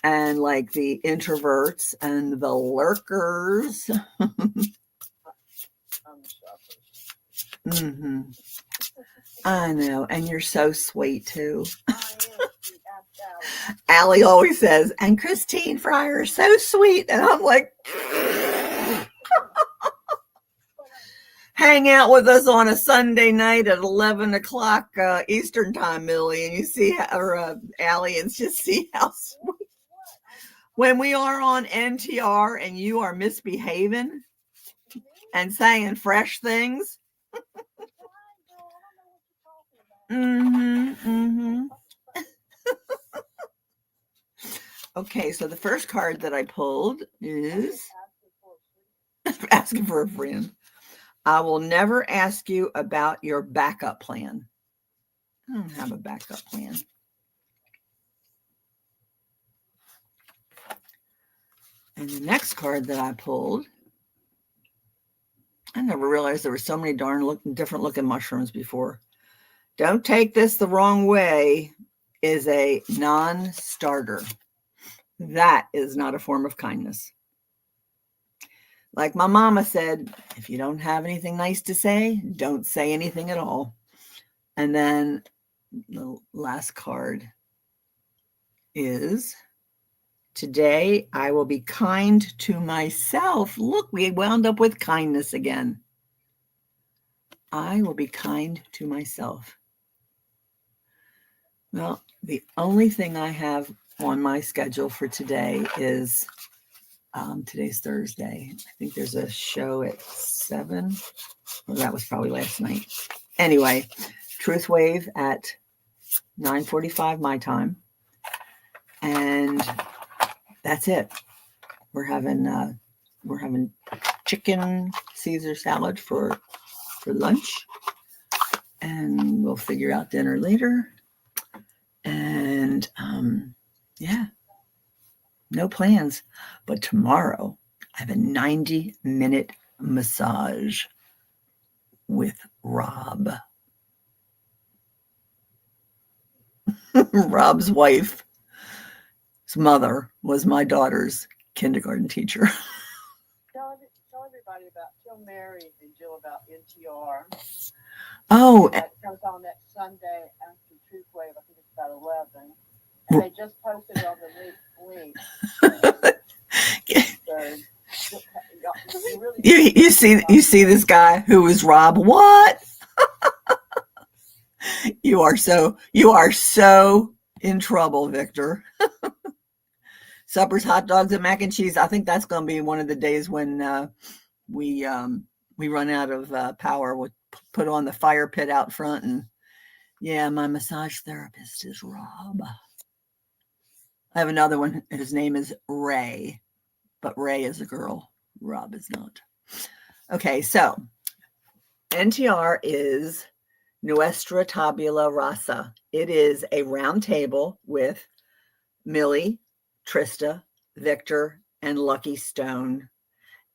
and like the introverts and the lurkers. Mm-hmm. I know, and you're so sweet too. Allie always says, and Christine Fryer is so sweet, and I'm like, hang out with us on a Sunday night at 11 o'clock Eastern time, Millie, and you see, or Allie, and just see how sweet. When we are on NTR and you are misbehaving and saying fresh things. Okay, so the first card that I pulled is asking for a friend. I will never ask you about your backup plan. I don't have a backup plan. And the next card that I pulled I never realized there were so many different looking mushrooms before. Don't take this the wrong way is a non-starter. That is not a form of kindness. Like my mama said, if you don't have anything nice to say, don't say anything at all. And then the last card is today I will be kind to myself. Look, we wound up with kindness again. I will be kind to myself. Well, the only thing I have on my schedule for today is today's Thursday. I think there's a show at 7. Well, that was probably last night. Anyway, Truth Wave at 9:45 my time. And that's it. We're having chicken Caesar salad for lunch. And we'll figure out dinner later. And yeah, no plans. But tomorrow I have a 90-minute massage with Rob. Rob's wife, his mother, was my daughter's kindergarten teacher. Tell everybody about, tell Mary and Jill about NTR. Oh, that comes on that Sunday after Truth Wave. I think it's about 11. And they just posted on the link. So, really you see this guy who is Rob. What? You are so in trouble, Victor. Suppers, hot dogs, and mac and cheese. I think that's going to be one of the days when we run out of power. We'll put on the fire pit out front, and yeah, my massage therapist is Rob. I have another one. His name is Ray, but Ray is a girl. Rob is not. Okay, so NTR is Nuestra Tabula Rasa. It is a round table with Millie, Trista, Victor, and Lucky Stone.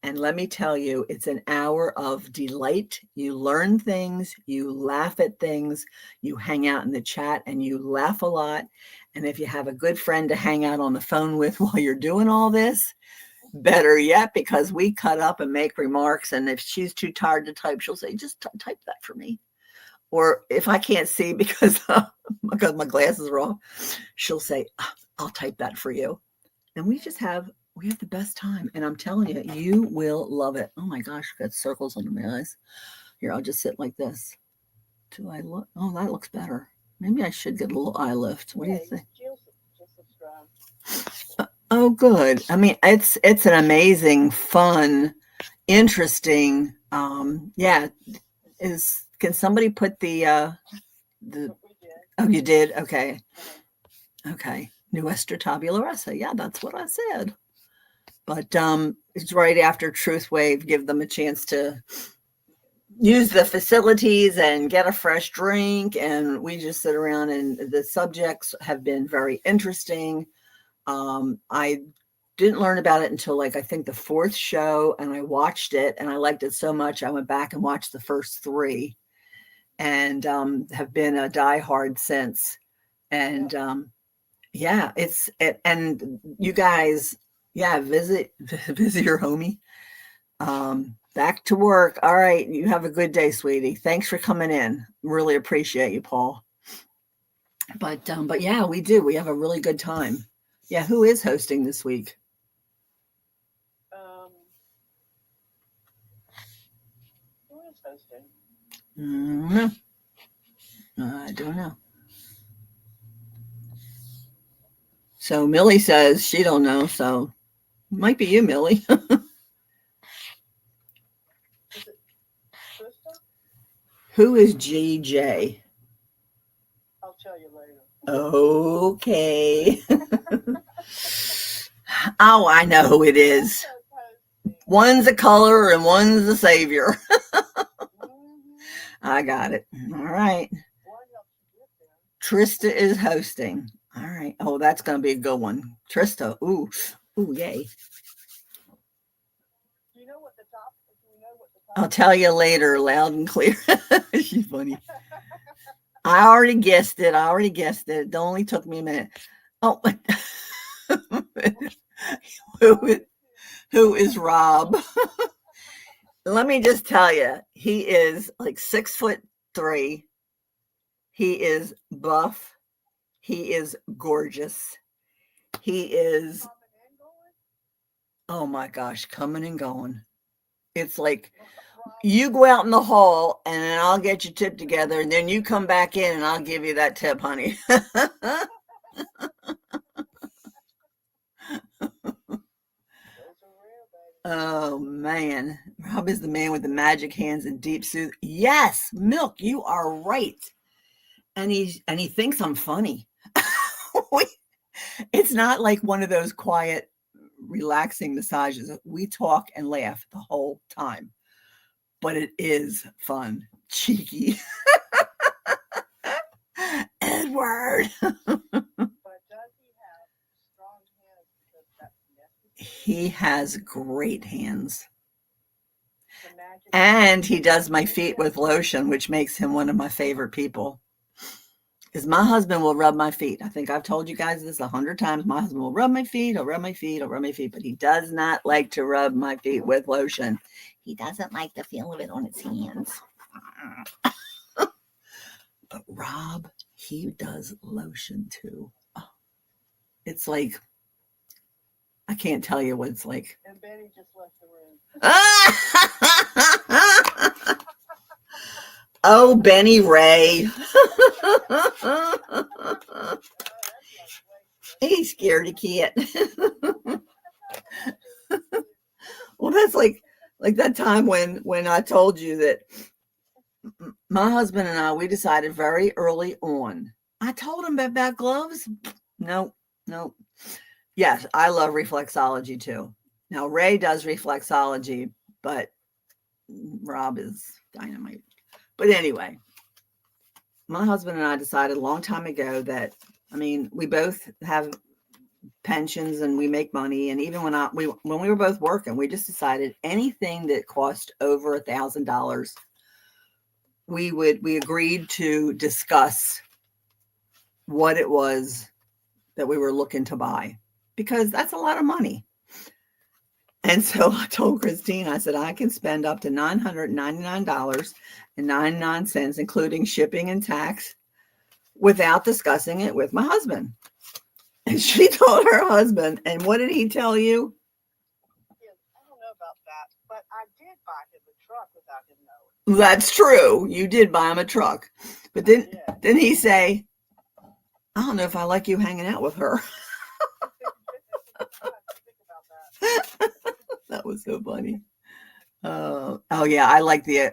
And let me tell you, it's an hour of delight. You learn things, you laugh at things, you hang out in the chat, and you laugh a lot. And if you have a good friend to hang out on the phone with while you're doing all this, better yet, because we cut up and make remarks. And if she's too tired to type, she'll say, just type that for me. Or if I can't see because my glasses are off, she'll say, I'll type that for you. And we have the best time. And I'm telling you, you will love it. Oh my gosh, I've got circles under my eyes. Here, I'll just sit like this. Do I look? Oh, that looks better. Maybe I should get a little eye lift. What do you think? Oh, good. I mean, it's an amazing, fun, interesting. Yeah. Can somebody put the oh, you did? Okay. Okay. Nuestra Tabula Rasa. Yeah, that's what I said. But it's right after Truth Wave, give them a chance to use the facilities and get a fresh drink. And we just sit around, and the subjects have been very interesting. I didn't learn about it until I think the 4th show, and I watched it and I liked it so much. I went back and watched the first 3 and have been a diehard since. And yeah, and you guys, yeah, visit your homie. Back to work. All right. You have a good day, sweetie. Thanks for coming in. Really appreciate you, Paul. But yeah, we do. We have a really good time. Yeah. Who is hosting this week? Who is hosting? I don't know. So Millie says she don't know. So it might be you, Millie. Is it Trista? Who is GJ? I'll tell you later. Okay. Oh, I know who it is. One's a color and one's a savior. I got it. All right. Trista is hosting. All right. Oh, that's going to be a good one. Trista. Ooh, yay. Do you know what the I'll tell you later, loud and clear. She's funny. I already guessed it. It only took me a minute. Oh, who is Rob? Let me just tell you, he is like 6'3". He is buff. He is gorgeous. He is, oh my gosh, coming and going. It's like you go out in the hall and then I'll get your tip together and then you come back in and I'll give you that tip, honey. Oh man, Rob is the man with the magic hands and deep sooth. Yes, Milk, you are right. And he thinks I'm funny. It's not like one of those quiet, relaxing massages. We talk and laugh the whole time, but it is fun. Cheeky. Edward. He has great hands. And he does my feet with lotion, which makes him one of my favorite people. Because my husband will rub my feet. I think I've told you guys this 100 times. My husband will rub my feet. He'll rub my feet. He'll rub my feet. But he does not like to rub my feet with lotion. He doesn't like the feel of it on his hands. But Rob, he does lotion too. Oh, it's like, I can't tell you what it's like. And Benny just left the room. Oh, Benny Ray. He's scared of cat. Well, that's like that time when I told you that my husband and I, we decided very early on. I told him about gloves. No. Yes, I love reflexology too. Now, Ray does reflexology, but Rob is dynamite. But anyway, my husband and I decided a long time ago that, I mean, we both have pensions and we make money. And even when we were both working, we just decided anything that cost over $1,000, we agreed to discuss what it was that we were looking to buy, because that's a lot of money. And so I told Christine, I said, I can spend up to $999.99, including shipping and tax, without discussing it with my husband. And she told her husband, and what did he tell you? Yeah, I don't know about that, but I did buy him a truck without him knowing. That's true. You did buy him a truck. But then he say, I don't know if I like you hanging out with her. That was so funny. Oh yeah, I like the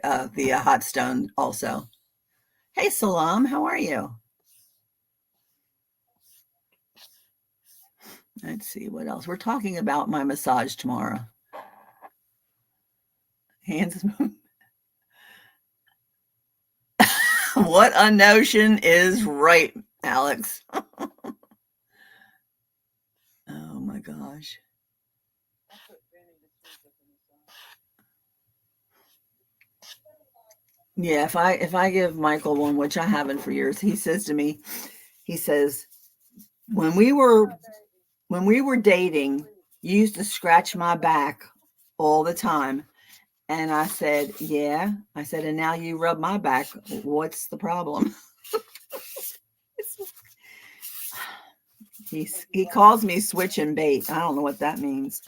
hot stone also. Hey Salam, how are you? Let's see what else. We're talking about my massage tomorrow. Hands. What a notion is right, Alex. Oh my gosh. Yeah, if I give Michael one, which I haven't for years, he says to me, he says, when we were dating, you used to scratch my back all the time. And I said, yeah. I said, and now you rub my back. What's the problem? He calls me switch and bait. I don't know what that means.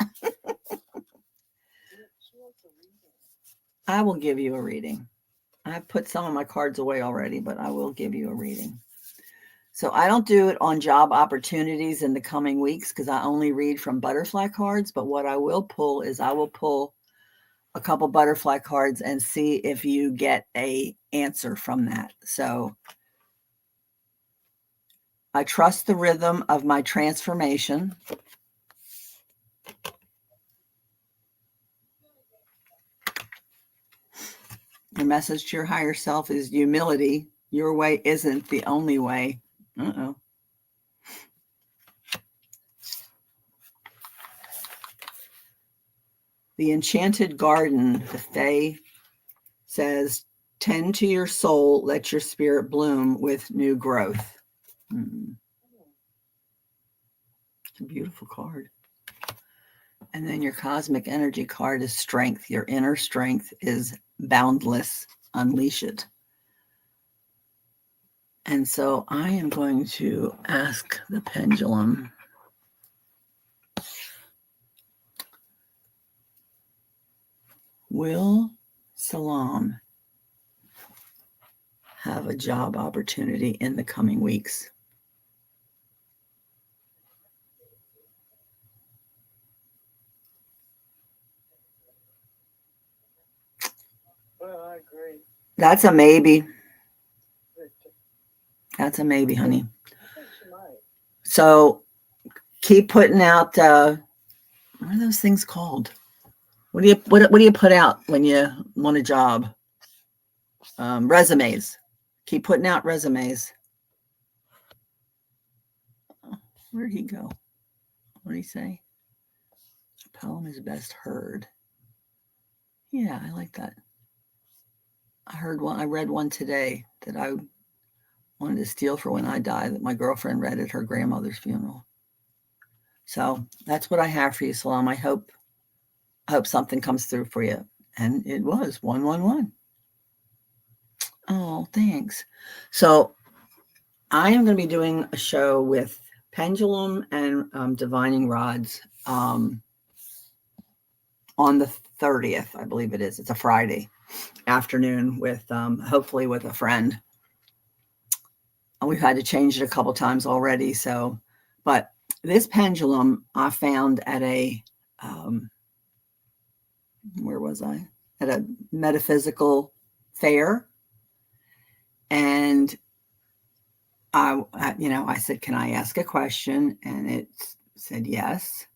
I will give you a reading. I've put some of my cards away already, but I will give you a reading. So I don't do it on job opportunities in the coming weeks because I only read from butterfly cards. But what I will pull is I will pull a couple butterfly cards and see if you get a answer from that. So I trust the rhythm of my transformation. Your message to your higher self is humility. Your way isn't the only way. Uh-oh. The Enchanted Garden, the Fae says, tend to your soul, let your spirit bloom with new growth. It's a beautiful card. And then your cosmic energy card is strength. Your inner strength is boundless. Unleash it. And so I am going to ask the pendulum. Will Salam have a job opportunity in the coming weeks? Well, I agree. That's a maybe. That's a maybe, honey. I think she might. So keep putting out, what are those things called? What do you put out when you want a job? Resumes. Keep putting out resumes. Where'd he go? What did he say? A poem is best heard. Yeah, I like that. I read one today that I wanted to steal for when I die, that my girlfriend read at her grandmother's funeral. So that's what I have for you, Salam. I hope something comes through for you. And it was 111. Oh, thanks. So I am going to be doing a show with Pendulum and Divining Rods on the 30th, I believe it is. It's a Friday afternoon with hopefully with a friend. And we've had to change it a couple times already. So, but this pendulum I found at a where was I? At a metaphysical fair. And I said, can I ask a question? And it said yes.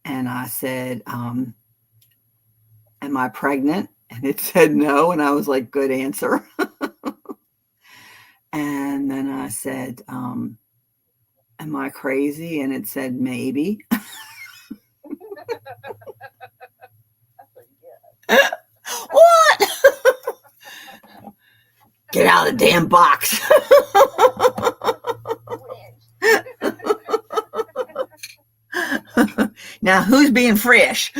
And I said, am I pregnant? And it said no. And I was like, good answer. And then I said, am I crazy? And it said maybe. What? Get out of the damn box. Now, who's being fresh?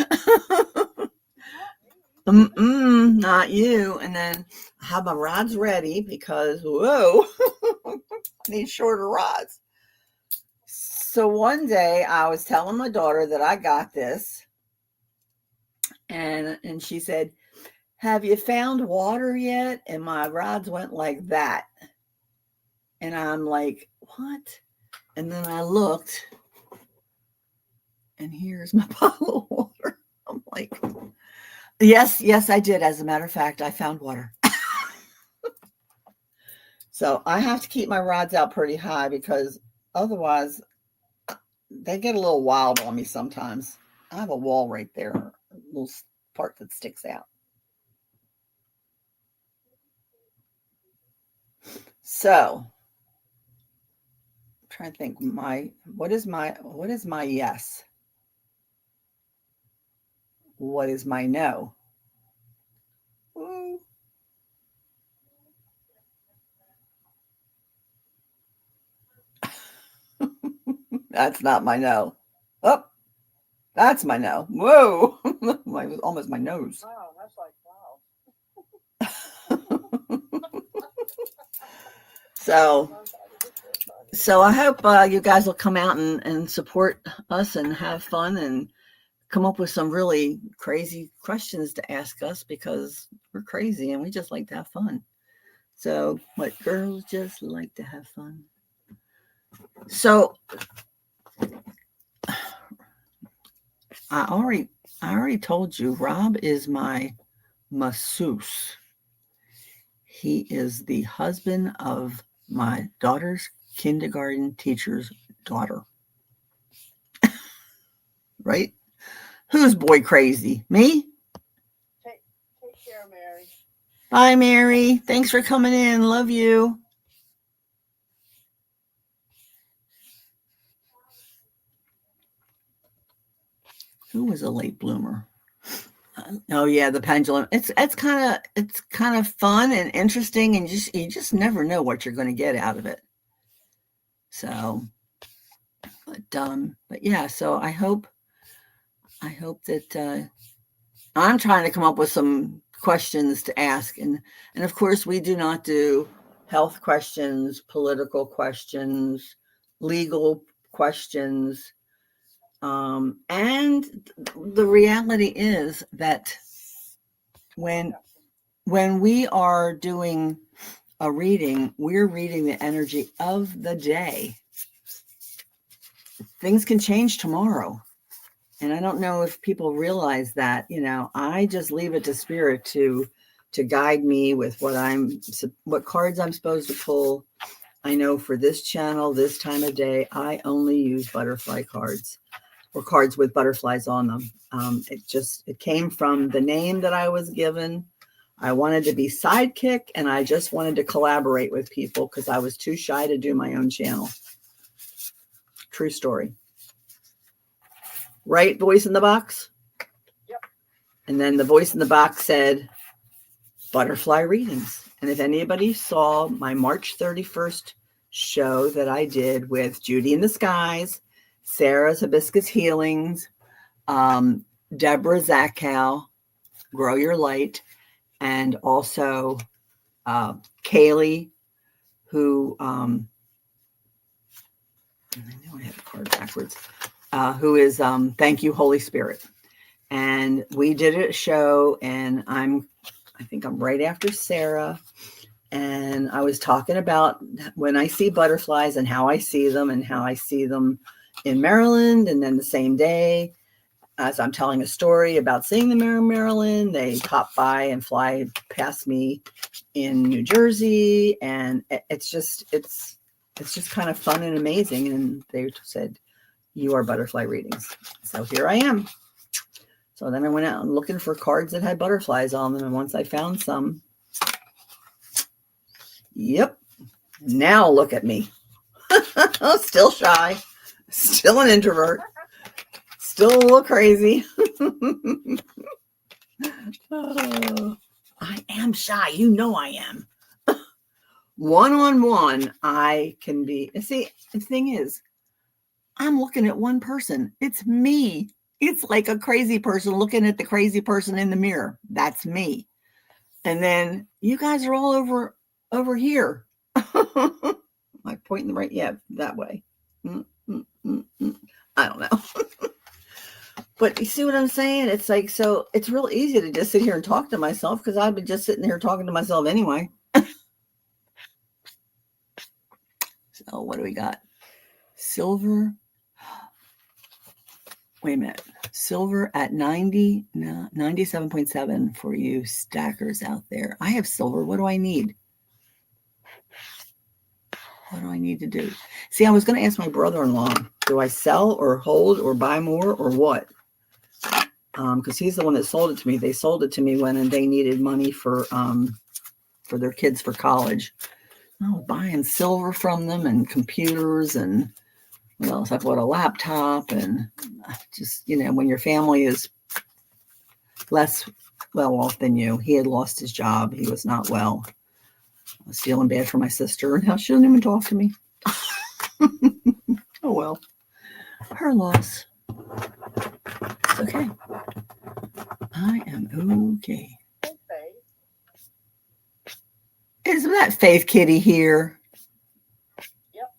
Not you. And then I have my rods ready because, whoa, I need shorter rods. So one day I was telling my daughter that I got this. And she said, have you found water yet? And my rods went like that. And I'm like, what? And then I looked, and here's my bottle of water. I'm like, yes, I did. As a matter of fact, I found water. So I have to keep my rods out pretty high because otherwise they get a little wild on me sometimes. I have a wall right there, a little part that sticks out. So I'm trying to think what is my yes? What is my no? Ooh. That's not my no. Oh, that's my no. Whoa. Almost my nose. Wow, that's like, wow. So I hope you guys will come out and support us and have fun and come up with some really crazy questions to ask us because we're crazy and we just like to have fun. So what girls just like to have fun. So I already told you Rob is my masseuse. He is the husband of my daughter's kindergarten teacher's daughter. Right? Who's boy crazy? Me? Take care, Mary. Bye, Mary. Thanks for coming in. Love you. Who was a late bloomer? Oh yeah, the pendulum. It's kind of fun and interesting, and you just never know what you're going to get out of it. So, but yeah. So I hope that I'm trying to come up with some questions to ask, and of course we do not do health questions, political questions, legal questions. And the reality is that when we are doing a reading, we're reading the energy of the day. Things can change tomorrow. And I don't know if people realize that, I just leave it to spirit to guide me with what cards I'm supposed to pull. I know for this channel, this time of day, I only use butterfly cards, or cards with butterflies on them. It came from the name that I was given. I wanted to be sidekick, and I just wanted to collaborate with people because I was too shy to do my own channel. True story. Right, voice in the box? Yep. And then the voice in the box said, butterfly readings. And if anybody saw my March 31st show that I did with Judy in the Skies, Sarah's Hibiscus Healings, Deborah Zachow, Grow Your Light, and also Kaylee, who, I know I have the card backwards, who is Thank You, Holy Spirit. And we did a show, and I think I'm right after Sarah. And I was talking about when I see butterflies and how I see them in Maryland. And then the same day, as I'm telling a story about seeing them in Maryland, they pop by and fly past me in New Jersey. And it's just kind of fun and amazing. And they said, you are butterfly readings. So here I am. So then I went out and looking for cards that had butterflies on them. And once I found some, yep. Now look at me. Still shy. Still an introvert. Still a little crazy. Oh, I am shy. You know I am. One-on-one, I can be. See, the thing is, I'm looking at one person. It's me. It's like a crazy person looking at the crazy person in the mirror. That's me. And then you guys are all over here. Am I pointing the right? Yeah, that way. I don't know. But you see what I'm saying? It's like, so it's real easy to just sit here and talk to myself because I've been just sitting here talking to myself anyway. So what do we got? Silver. Wait a minute. Silver at 97.7 for you stackers out there. I have silver. What do I need? What do I need to do? See, I was going to ask my brother-in-law, do I sell or hold or buy more or what? Because he's the one that sold it to me. They sold it to me when they needed money for their kids for college. I was buying silver from them and computers and what else? I bought a laptop and just, when your family is less well off than you. He had lost his job. He was not well. I was feeling bad for my sister, and now she doesn't even talk to me. Oh, well. Her loss. It's okay. I am okay. Okay. Isn't that Faith Kitty here? Yep.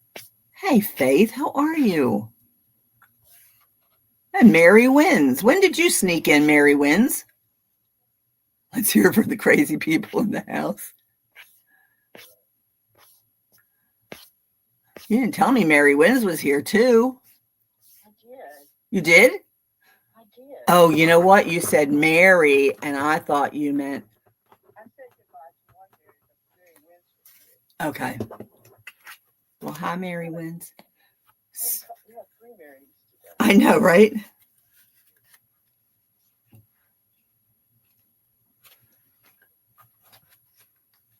Hey, Faith, how are you? And Mary Wins. When did you sneak in, Mary Wins? Let's hear for the crazy people in the house. You didn't tell me Mary Wins was here, too. I did. You did? I did. Oh, you know what? You said Mary, and I thought you meant... I said goodbye to one Mary, but Mary Wins was here. Okay. Well, hi, Mary Wins. We have 3 Marys today. I know, right?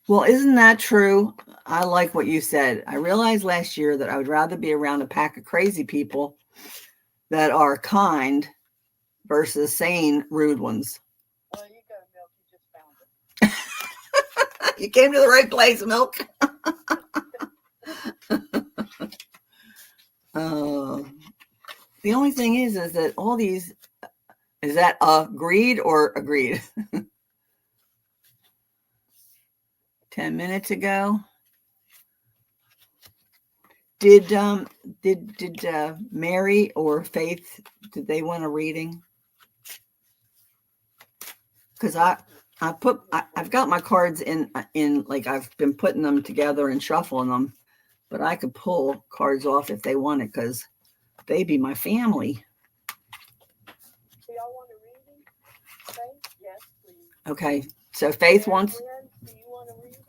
Well, isn't that true? I like what you said. I realized last year that I would rather be around a pack of crazy people that are kind versus sane, rude ones. You came to the right place, Milk. The only thing is that all these, is that agreed or agreed? 10 minutes ago. Did Mary or Faith, did they want a reading? Because I've got my cards in like I've been putting them together and shuffling them, but I could pull cards off if they want it because they be my family. Do y'all want a reading? Faith? Yes, please. Okay, so Faith wants. Do you want a reading?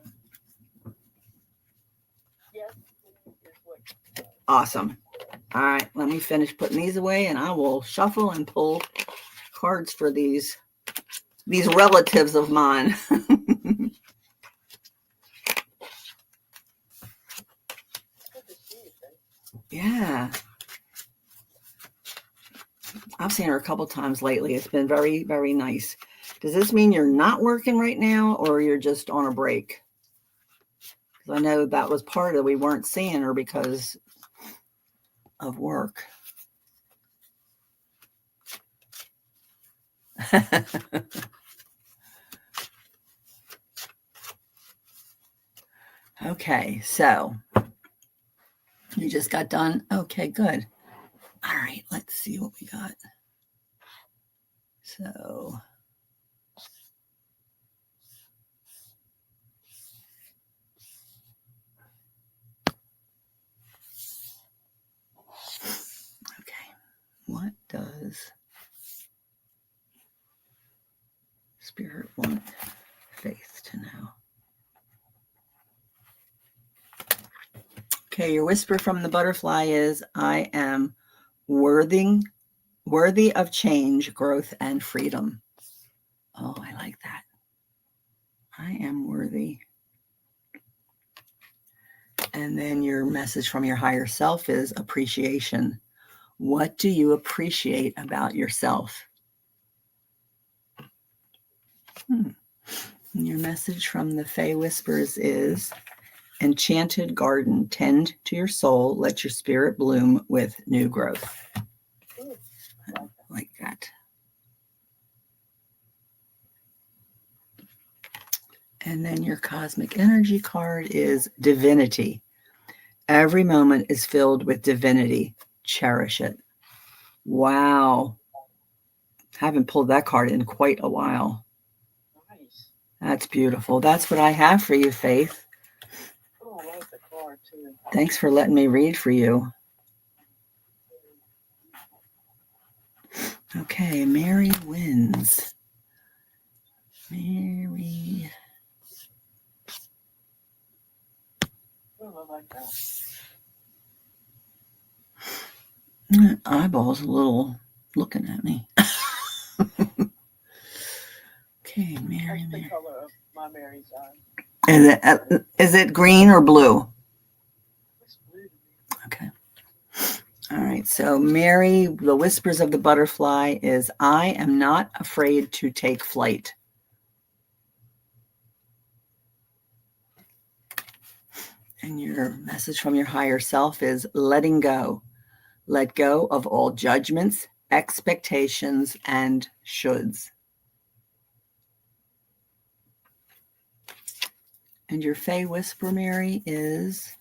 Yes, please. Awesome. All right, let me finish putting these away, and I will shuffle and pull cards for these relatives of mine. Yeah. I've seen her a couple times lately. It's been very, very nice. Does this mean you're not working right now or you're just on a break? Because I know that was part of we weren't seeing her because of work. Okay, so you just got done. Okay, good. All right, let's see what we got. So okay, what does Spirit want Faith to know? Okay, your whisper from the butterfly is, I am worthy of change, growth, and freedom. Oh, I like that. I am worthy. And then your message from your higher self is appreciation. What do you appreciate about yourself? And your message from the Fae Whispers is, enchanted garden, tend to your soul, let your spirit bloom with new growth. Like that. And then your cosmic energy card is divinity. Every moment is filled with divinity. Cherish it. Wow. Haven't pulled that card in quite a while. Nice. That's beautiful. That's what I have for you, Faith. Oh, I like the card too. Thanks for letting me read for you. Okay, Mary wins. Mary. Oh, I like that. Eyeballs a little looking at me. Okay, Mary. That's the color of my Mary's eye. Is it green or blue? It's blue. Okay. All right. So Mary, the whispers of the butterfly is, I am not afraid to take flight. And your message from your higher self is letting go. Let go of all judgments, expectations, and shoulds. And your Fae Whisper, Mary, is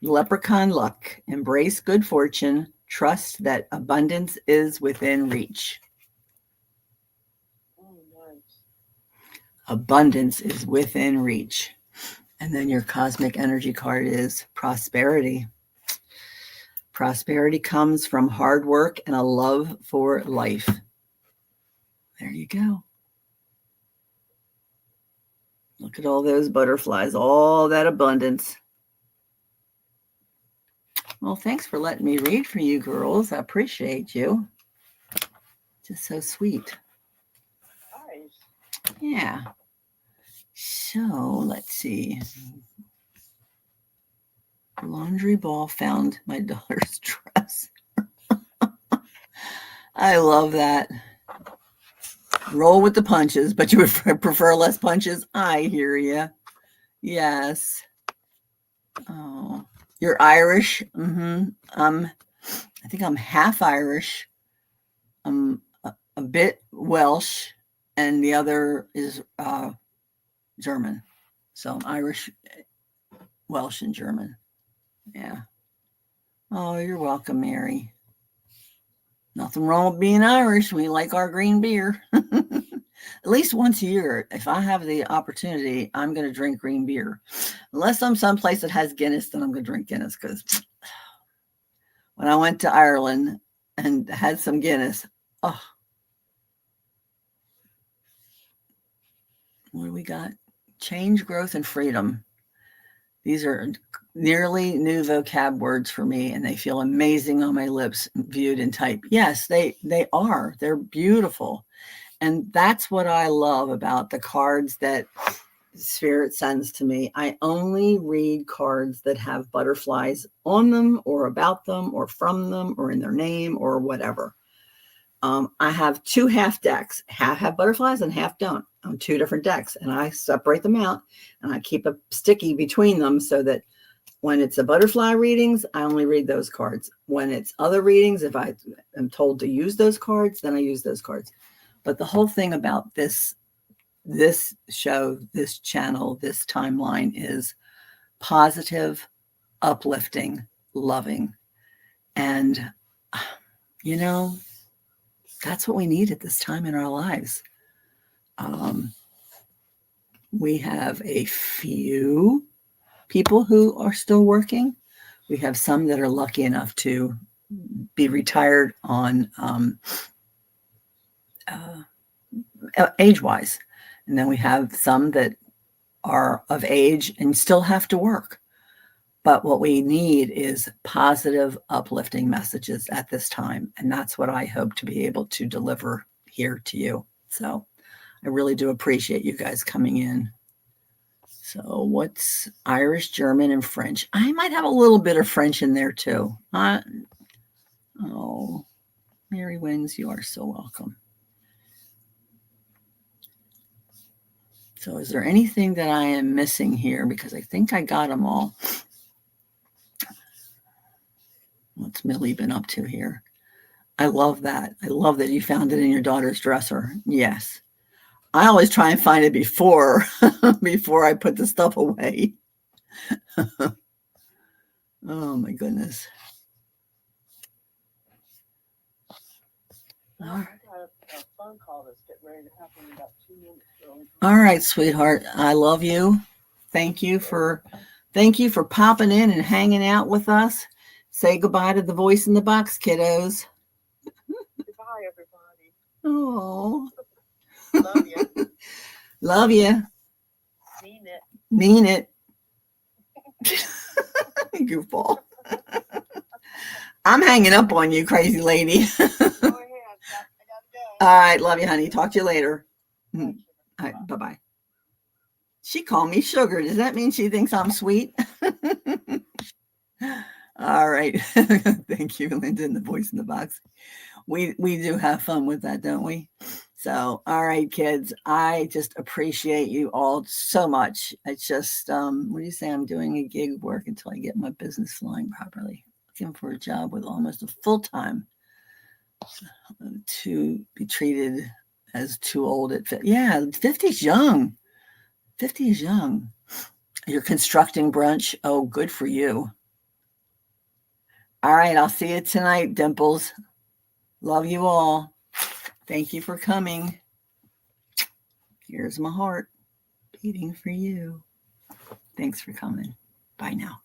leprechaun luck. Embrace good fortune. Trust that abundance is within reach. Oh, nice. Abundance is within reach. And then your cosmic energy card is prosperity. Prosperity comes from hard work and a love for life. There you go. Look at all those butterflies, all that abundance. Well, thanks for letting me read for you girls. I appreciate you. Just so sweet. Nice. Yeah. So let's see. Laundry ball found my daughter's dress. I love that. roll with the punches, but you would prefer less punches. I hear you. Yes. Oh, you're Irish. I think I'm half Irish. I'm a bit Welsh, and the other is German. So I'm Irish, Welsh, and German. Yeah. Oh, you're welcome, Mary. Nothing wrong with being Irish. We like our green beer. At least once a year, if I have the opportunity, I'm going to drink green beer. Unless I'm someplace that has Guinness, then I'm going to drink Guinness. Because when I went to Ireland and had some Guinness, oh, what do we got? Change, growth, and freedom. These are nearly new vocab words for me, and they feel amazing on my lips viewed in type. Yes, they are. They're beautiful. And that's what I love about the cards that Spirit sends to me. I only read cards that have butterflies on them or about them or from them or in their name or whatever. I have 2 half decks. Half have butterflies and half don't on 2 different decks. And I separate them out and I keep a sticky between them so that when it's a butterfly readings, I only read those cards. When it's other readings, if I am told to use those cards, then I use those cards. But the whole thing about this show, this channel, this timeline is positive, uplifting, loving. And, that's what we need at this time in our lives. We have a few people who are still working. We have some that are lucky enough to be retired on age-wise. And then we have some that are of age and still have to work. But what we need is positive, uplifting messages at this time. And that's what I hope to be able to deliver here to you. So I really do appreciate you guys coming in. So what's Irish, German, and French? I might have a little bit of French in there too. Oh, Mary Wins, you are so welcome. So is there anything that I am missing here? Because I think I got them all. What's Millie been up to here? I love that. I love that you found it in your daughter's dresser. Yes. I always try and find it before I put the stuff away. Oh my goodness. I got a phone call that's getting ready to happen in about 2 minutes. All right, sweetheart. I love you. Thank you for popping in and hanging out with us. Say goodbye to the voice in the box, kiddos. Goodbye, everybody. Oh. Love you. Love you. Mean it. Mean it. Goofball. I'm hanging up on you, crazy lady. Go ahead. I gotta go. All right. Love you, honey. Talk to you later. All right. Bye-bye. She called me sugar. Does that mean she thinks I'm sweet? All right. Thank you, Linda, and the voice in the box. We do have fun with that, don't we? So, all right, kids, I just appreciate you all so much. It's just, what do you say? I'm doing a gig work until I get my business flying properly. Looking for a job with almost a full-time to be treated as too old at 50. Yeah, 50 is young. 50 is young. You're constructing brunch. Oh, good for you. All right, I'll see you tonight, Dimples. Love you all. Thank you for coming. Here's my heart beating for you. Thanks for coming. Bye now.